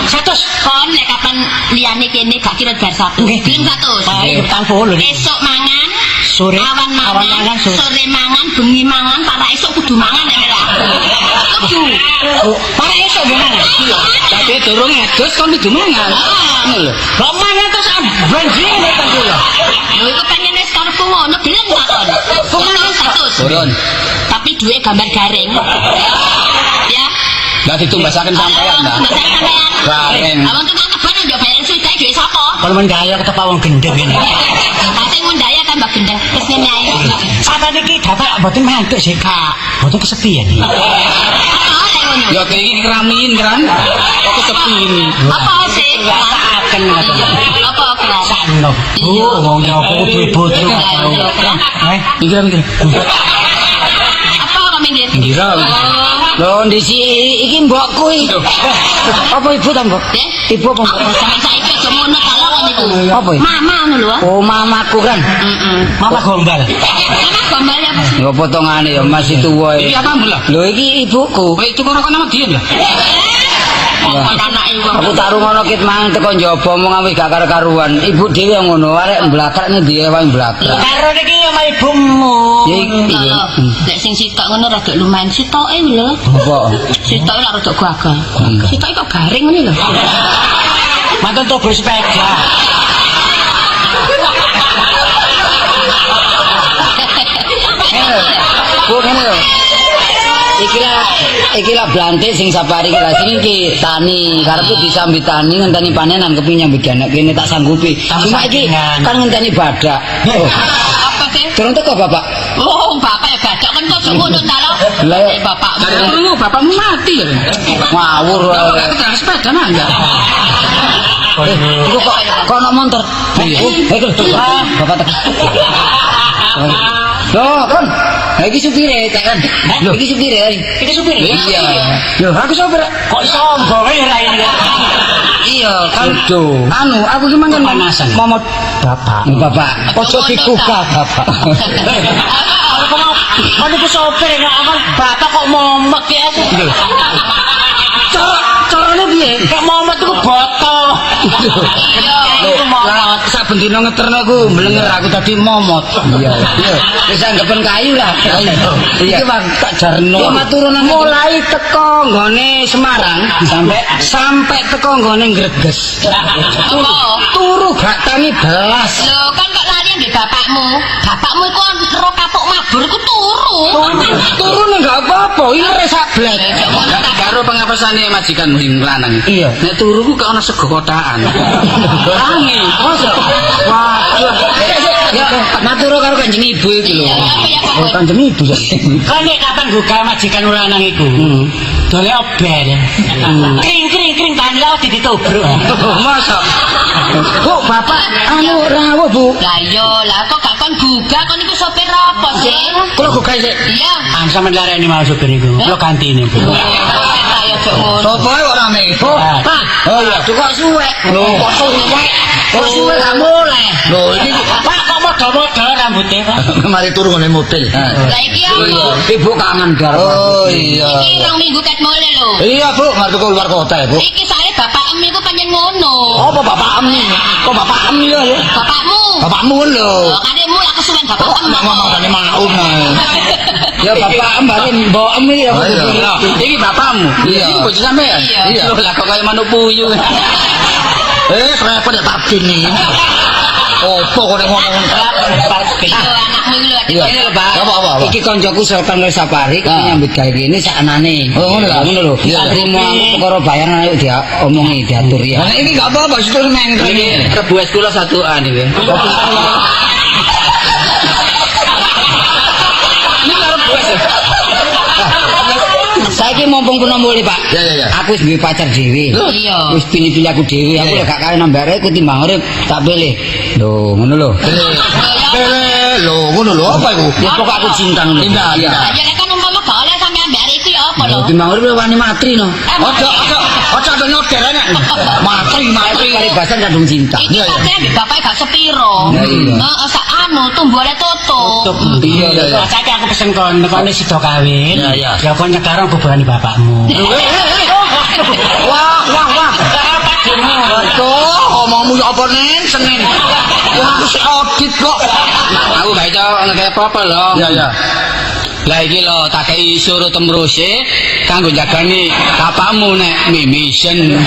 Satu. Kon nek kapan liyane kene gak kira bar 1. Gelem 100. Baik petang puluh nih. Esuk mangan, Sore awan mangan, mangan, sore. sore mangan, bengi mangan, para esuk kudu mangan ya ora. Kudu. Para esok gimana? Tapi durung edus kon kudu mangan. Ngono lho. Kok mangan terus banjir nek kan kula. Lho iku pengen wis karepku ngono gelem ta kon. Kok mangan 100. Turun. Tapi duwe gambar garing. Ya. Lah ditumbasaken sampean ta. Garing. Abang tukang kebon yo bayar sudah duwe sapa? Kalau mendaya ketepah wong gendeng ini. Sing ngundaya tambah gendeng. Wis ngene ae. Sampai niki dapat mboten mantuk sih, Kak. Mboten kesepian. Apa lek ngono? Ya kayak iki keramin kan. Kok kesepin. Apa sih? Akan ngoten. Apa keras? Sanop. Wong nyopo bojo karo. Mikir. Apa kok minggir? Ngira. Lho ndisi iki mbokku iki. Apa ibu ta, Mbok? Ibu apa? Mbok? Sampai saiki aja ngono kalau niku. Apa iki? Mama ngono lho. Oh, mamaku kan. Mama gombal. Mama gombal ya Mas. Ya potongane ya masih tuwa. Iki apa mbula? Lho iki ibuku. Kowe itu kok nama dia lah. Anake wong. Aku tak rungono kit mang teko njaba omong wis gak karo-karuan. Ibu dhewe yang ngono, arek mblakrakne dhewe wae mblakrak. Karo niki ya sama ibumu. Ya iki. Nek sing sitok ngono rada lumayan sitoke lho. Apa? Sitoke ora rada gagal. Sitoke kok garing ngene lho. Mantan to bersepeda. Bu ngene lho. Iki lah blantik sing sapari iki lah sing iki tani karepku disambit tani ngenteni panenan kepingin nyambut anak kene tak sanggupi. Cuma iki kan ngenteni badak. Oh, Apa sih? durung teko bapak. Oh, bapak ya badak kan kok ngono ta lho. Lah Bapak. Dari dulu bapakmu mati ya. ngawur wae. Aku terang sepeda nangga. Iku kok ono motor. Bapak teko. Loh, Kon. Lah iki supire, tak kan? Lho, iki supire. Iki supir. Iya. Loh, aku sopir. Kok sombong ya ra ini. Iya, kan. Anu, aku ki mangken Panasan. momot bapak. Bapak, ojo digugah, Bapak. Kalau itu sopir nggak aman, bapak kok momot ya? Carane piye? Kayak momot itu botol. Itu momot. Saben dina ngeterno aku mlenger aku tadi momot. Iya. Wis anggapan kayu lah. Iki Bang tak jarno. Ya maturunan mulai teko nggone Semarang sampai teko nggone Greges. Turu gak tani belas. Lho kan kok lari ambek bapakmu. Bapakmu iku ro kapuk mabur iku turu. Turu nek gak apa-apa, iki resak blek. Karo pengapesane majikanmu sing lanang. Iya. Nek turu ku kok ana sego kotakan. Rangi. Masa? Waduh. Ya, matur karo Kanjeng Ibu iki lho. Ya apa? Kanjeng Ibu. Kan nek kapan gugah majikan lanang iku. Dole obel. Kring tanlah ditobruk. Masa. Bu, bapak anu rawuh, Bu. Lah iya, lah kok gak kon gugah kon iku sopir apa sih? Kula gugah sik. Iya. Sampeyan lareni mau sopir iku. Kula gantine. Ayo kok ngono. Sopo kok rame? Oh, Pak. Oh iya, kok suwek. Lho, kok suwek? Kok suwek gak mulai. Lho, iki Pak kok modho-modho rambutnya, Pak. mari turu ngene mobil. Lah iki apa? Ibu kangen karo. Oh iya. Iki 2 minggu ket mule lho. Iya, Bu, mari tuku luar kota ya, Bu. Iki soalnya bapak em iku pancen ngono. Apa bapak em? Kok bapak em ya? Bapakmu. Bapakmu lho. Oh, kadekmu lah kesuwen bapak em. Ngomong mau ya bapak em bare mbok em ya. Iki bapakmu. Iya. Iki bojo sampean. Iya. Lho lah kok kaya manuk puyuh. Repot ya tabin iki. Opo kok ngomong Iya, anakmu iki lho. Iya. Ini lho, Pak. Apa? Iki koncoku Sultan Safari nyambut gawe kene sakanane. Oh, ngono lho. Ngono lho. Iya. Trimo aku perkara bayaran ayo dia omongi diatur ya. Nah, ini gak apa-apa situ neng. Ini rebu es kula satuan iki. Saiki mumpung pun mulih, Pak. Ya. Aku wis duwe pacar dhewe. Iya. Wis pilih-pilih aku dhewe. Aku lek gak kaya nambah arek ku timbang urip tak pilih. Lho, ngono lho. Lho, ngono lho apa iku? Ya pokok aku cinta ngono. Cinta. Ya lek kan umpama gak oleh sampe ambek arek iki ya apa lho? Timbang urip wani matri no. Ojo ada nyodel enak. Matri. Kari basan kadung cinta. Iki Iya, iya. pakai ambek bapak gak sepiro. Ya, iya. Heeh, sak anu tumbole tutup. Iya. Saiki aku pesen kon nekone sida kawin. Iya. Ya kon nyekarang beberani bapakmu. Wah. Aduh, ngomongmu ya apa nen Senin. Ya aku sik audit kok. Aku gak iso ngekek apa-apa lho. Iya. Lah iki lho tak kei suruh temruse kanggo jagani bapakmu nek mimisen.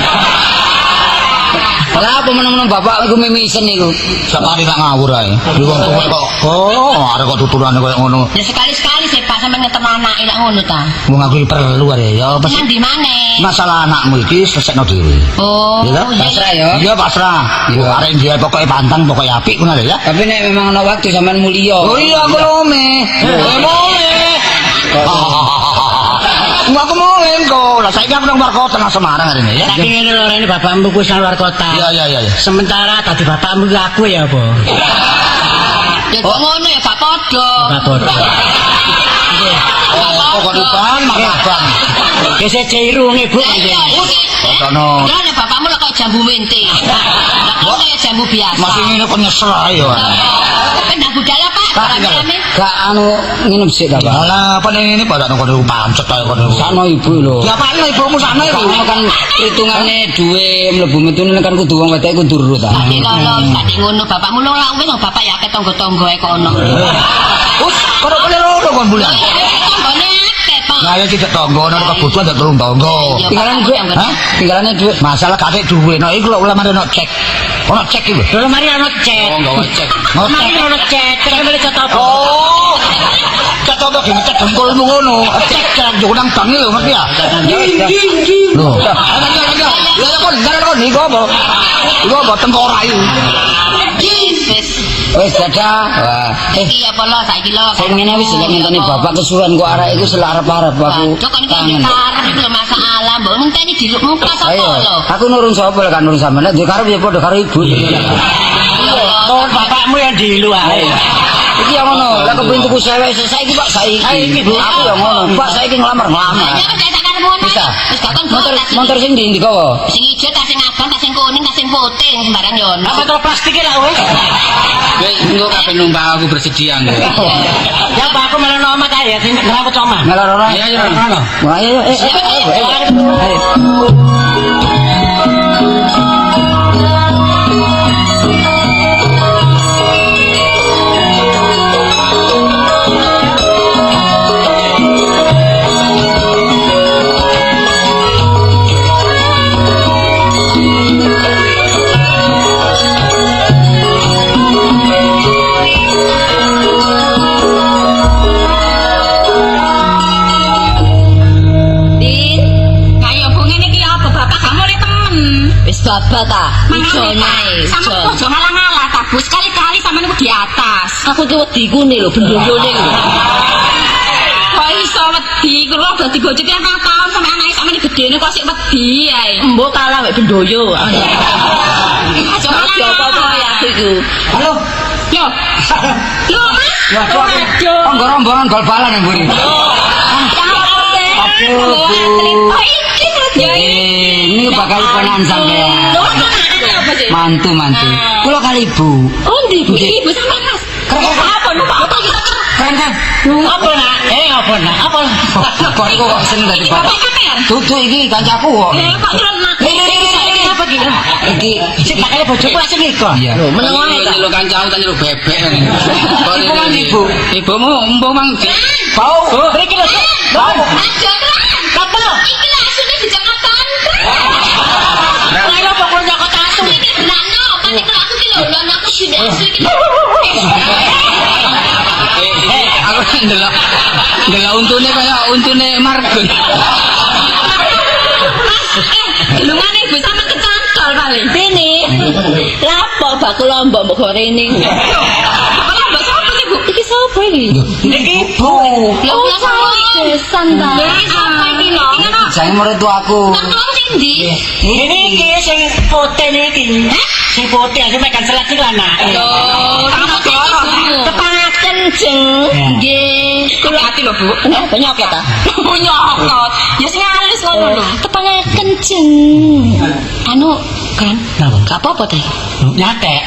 Lah apa menawa bapak iku mimisen iku. Sakare tak ngawur ae. Di wong tuwek kok. Oh, arek kok tuturane koyo ngono. Ya sekali-sekali sih Pak sampe ngetem anake lek ngono ta. Wong aku iki perlu arek ya pas Nang di maneh? masalah anakmu iki selesekno dhewe. Oh, Iya, pasrah ya. Iya pasrah. Iya, arek dia pokoke pantang, pokoke apik ngono ya. Tapi nek memang ana waktu sampean mulia. Oh iya aku lome. Aku mau engko. Lah saiki aku nang Warkota nang Semarang hari ini ya. Saking ngene lho rene bapakmu kuwi nang luar kota. Iya. Sementara tadi bapakmu ku aku ya apa? ya kok ngono ya gak padha. Gak padha. Oh, kok depan makabang. Kese ceirunge Bu. Iya, Kono. Lah nek bapakmu lek kok jambu mente. Lah kok kaya jambu biasa. Masih ngene kok nyesel ae ya. Pendah budaya Pak, rame-rame. Gak anu nginep sik ta, Pak. Alah, apa ini pada nang kono pancet ae kono. Sakno ibu lho. Ya apane ibumu sakno iku? Kamu kan hitungane duwe mlebu metune kan kudu wong wedok kudu urut ta. Tadi lolo, tadi ngono bapakmu lho lak wis bapak ya akeh tangga-tangga e kono. Us, kono loro kon bulan. Tanggane akeh, Pak. Nah, ya kita tangga nek kebutuhan dak turun tangga. Iya, Tinggalan Pak, duit, yang hah? Tinggalane duit. Masalah kate duwe. Nah, iku lho ulama ono cek. Ono cek iki. Lho mari ana cek. Oh, enggak cek. Mari ana cek. Cek mari cek apa? Oh. Kata di ngecek dengkulmu ngono. Cek yo nang bank lho, ngerti ya? Lho. Ya kon jalan kon iku apa? Iku apa tengkorak iku? Wis, Wis dadah. Wah, iki apa lo saiki lo. sing ngene wis lek ngenteni bapak kesuwen kok arek iku selarep-arep aku. Kok iki karep iki lho masalah, mbok ngenteni di muka sapa Ayo, lho. aku nurun sapa lek kan nurun sampean. Nek duwe karep ya padha karo ibu. Oh, bapakmu yang di luar. Iki yang ngono, lek kepengin tuku sewek saiki Pak saiki. Aku yang ngono. Pak saiki nglamar. ya kan gak karep ngono. Bisa. Wis gak kon Motor sing ndi kowe? sing ijo ta sing abang ta sing kuning ta sing putih sembarang yo ono. Motor plastik lah weh. Wis engko kabeh numpang aku bersedia engko. Ya Pak aku melono omah kae ya sing ngrawat omah. Melono. Iya. Wah ayo ayo. Wis babat ta, ijo nyae. Sama ojo ngalah-ngalah ta, Bu. Sekali-kali sampean di atas. Aku ki wedi kune lho bendoyone lho. Kok iso wedi kulo dadi bojo ki 4 tahun sampe anake sampe gedene kok sik wedi ae. Mbok kalah mek bendoyo. Aja apa-apa ya aku iku. Halo. Yo. Yo, Mas. Waduh. Kok rombongan bal-balan yang mburi. Aduh, Bu. Oh, ini bakal ponakan sampean. Mantu. Kula kali Ibu. Oh, ndi Bu? Ibu sama Mas. Keren apa lu Pak? Keren kan? Apa nak? Apa nak? Apa? Kok iku kok seneng dadi bapak. Dudu iki kancaku kok. Pak keren nak. Apa iki? Iki Sik bakale bojoku langsung iku. iya. Lho, meneng wae ta. Nyeluk kancamu tak nyeluk bebek. Ibu kan Ibu. Ibumu mbok mang Bau. Mriki lho. Aja keren. Apa? Iki langsungnya di Jakarta. Lah apa kok nyokot asu? Iki benano, kan iku aku ki lho, lan aku sudah asli ki. aku ndelok untune kaya untune Margun. Lungane Ibu sampe kecantol paling. Dene. Lapo bakul lombok mbok gorene. Bakul lombok sapa ki Bu? Iki sapa iki? Iki Bu. Lha kula sapa besan ta? Apa iki lho? Saya mertua aku. Aku sing ndi? Ini iki sing putih niki. Sing putih sing mekan selat sing lanang. Loh, kepangaken jeng. Nggih. Kula ati lho, Bu. Napa nyokot ta? Nyokot. Ya sing alus ngono lho. Kepangaken jeng. Anu, kan? Napa? Gak apa-apa ta? Nyatek.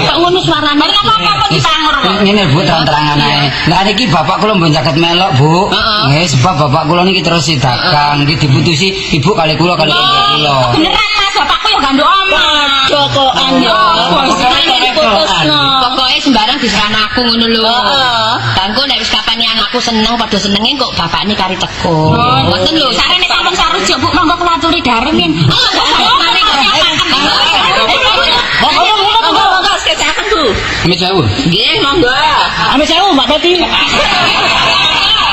Kok ngono suarane? Ora apa-apa ditangor kok. Ngene Bu terang-terangan ae. Lah niki bapak kula mbon jaket melok, Bu. Nggih, sebab bapak kula niki terus dagang, niki diputusi ibu kali kula kali kula. Beneran Mas, bapakku ya ganduk omah. Jokokan ya. Pokoke sembarang diserahno aku ngono lho. Heeh. Kanggo nek wis kapane anakku seneng padha senenge kok bapakne kari teko. Ngoten lho, sarene sampun sarujuk Bu, monggo kula aturi daremin. Monggo sesaken Bu. Amit jauh. Nggih, monggo. Ame sewu Mbak Tati.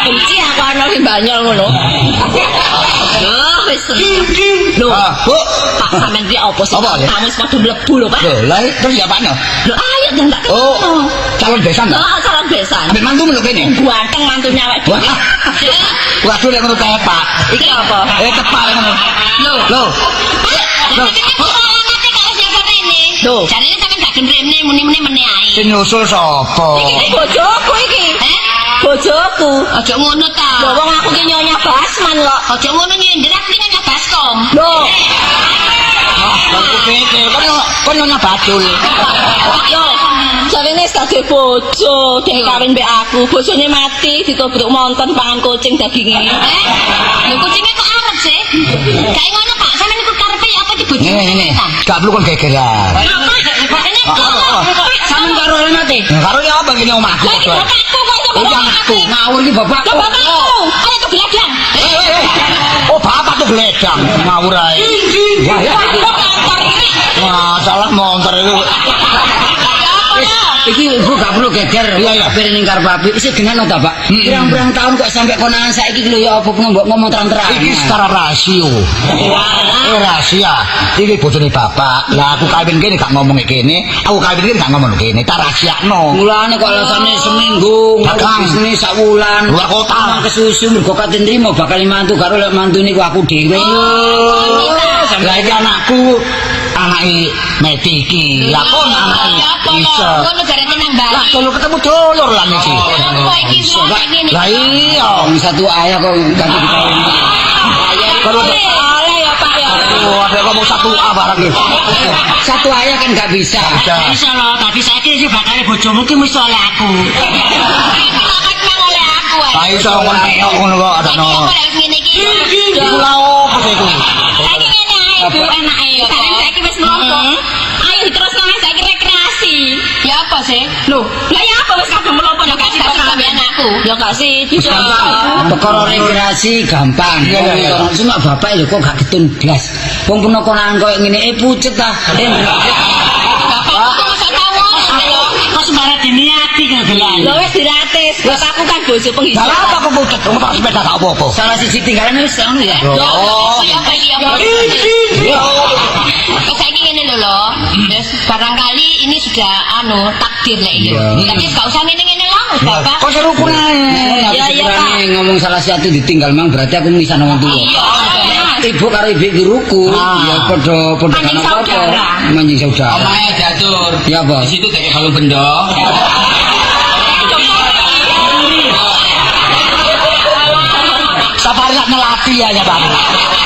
Benci aku ana sing banyol ngono. Loh, wis. Loh, Bu. Pak sampean iki apa sih? Apa, ya? Kamu wis padha mlebu lho, Pak. Loh, lah terus ya Pak no? Loh, ayo dan tak Oh, calon besan ta? Oh, salah besan. Ambek mantu meluk kene. Ganteng mantunya awake dhewe. Waduh lek ngono tepak. Iki apa? Tepak ngono. Loh. Loh. Loh, jarine sampean gak gendremne muni-muni meneh ae. Sing nyusul sapa? Iki bojoku iki. Bojoku. Aja ngono ta. Lho wong aku ki nyonya Basman kok. Aja ngono nyender aku ki nyonya Baskom. Loh. Aku pete, kon nyonya badul. Yo, jarine dadi bojo, dhek kawin mbek aku. Bojone mati ditobruk monton pangan kucing daginge. Lho kucinge kok arep sih? Kayak ngono Pak, sampeyan iku karepe apa di bojo? Ngene, gak perlu kon gegeran. Sampeyan karo mati. Karo ya apa ngene omahku. Lagi bapakku kok iso Oh, anakku, ngawur iki bapakku. Lho bapakku, ayo tuh geladang. Oh, bapak tuh geledang, ngawur ae. Wah, ya. Wah, salah montor itu. Iki Ibu gak perlu geger. Iya. Ben ning karep apik isih dengan ta, Pak. Pirang-pirang tahun kok sampai konangan saiki iki lho ya apa mbok ngomong terang-terang. Iki secara rasio. Rahasia. Iki bojone bapak. Lah aku kawin kene gak ngomong kene, aku kawin kene gak ngomong kene, tak rahasiakno. Mulane kok alasane seminggu, Dagang. bisnis sak wulan. Luar kota. Nang kesusu mergo katen nrimo bakal mantu karo lek mantu niku aku dhewe. Lah iki anakku anake Meti iki. Lah kon anake iso. Ngono jarane nang Bali. Lah kalau ketemu dulur lah iki. Apa iki ngene? Lah iya. Wong satu ayah kok ganti dikawin. Kalau Oleh ya Pak ya. oh, ada kamu satu A barang iki. Satu ayah kan gak bisa. Iso lho, tadi saiki sing bakale bojomu ki mesti oleh aku. Silakan nang oleh aku ae. Lah iso ngono kok ada no. Aku lek ngene iki. Iku lha opo sih iku? Saiki ngene ae Bu enake. Karen saiki wis ngrokok. Ayo diterusno mas saiki rekreasi. Ya apa sih? Loh, lah ya apa wis kabeh mlopo ya gak sida sampeyan aku. Ya gak sida. Perkara rekreasi gampang. Iya. Cuma bapak lho kok gak ketun blas. Wong puno konangan koyo ngene pucet ta. Bapak kok masa tawon lho. Kok sembarang diniati mati kan gelan. Lho wis diratis, bapakku kan bojo Lah penghisap. apa kok mutet wong tak sepeda gak apa-apa. Salah siji tinggalan wis ngono ya. Oh. Ya iki ya. Saiki ngene lho lho. Wis barangkali ini sudah takdir lek ya. Tapi gak usah ngene-ngene lah, Bapak. Kok seru kunae. Ya, iya, Pak. Ngomong salah satu ditinggal mang berarti aku misah wong tuwa. Ibu karo ibu iki ruku, ya padha Manjing saudara. Manjing saudara. Omae diatur. Ya apa? Di situ kayak kalung bendo. Sapari lak ngelati ya Pak.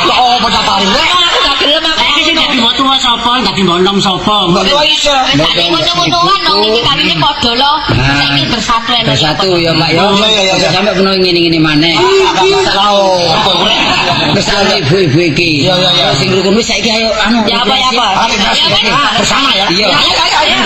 Kok opo sapari rek? Aku gak gelem aku. Iki sing dadi mbok tuwa sapa, dadi mbok nom sapa. Kok iso? Nek ngono-ngonoan wong iki kaline padha lho. Saiki bersatu enak. Bersatu ya Pak ya. Iya. Sampai peno ngene-ngene maneh. Wis ana ibu-ibu iki. Iya. Sing rukun wis saiki ayo Ya apa ya apa. Bersama ya. Iya. Ya, ayo.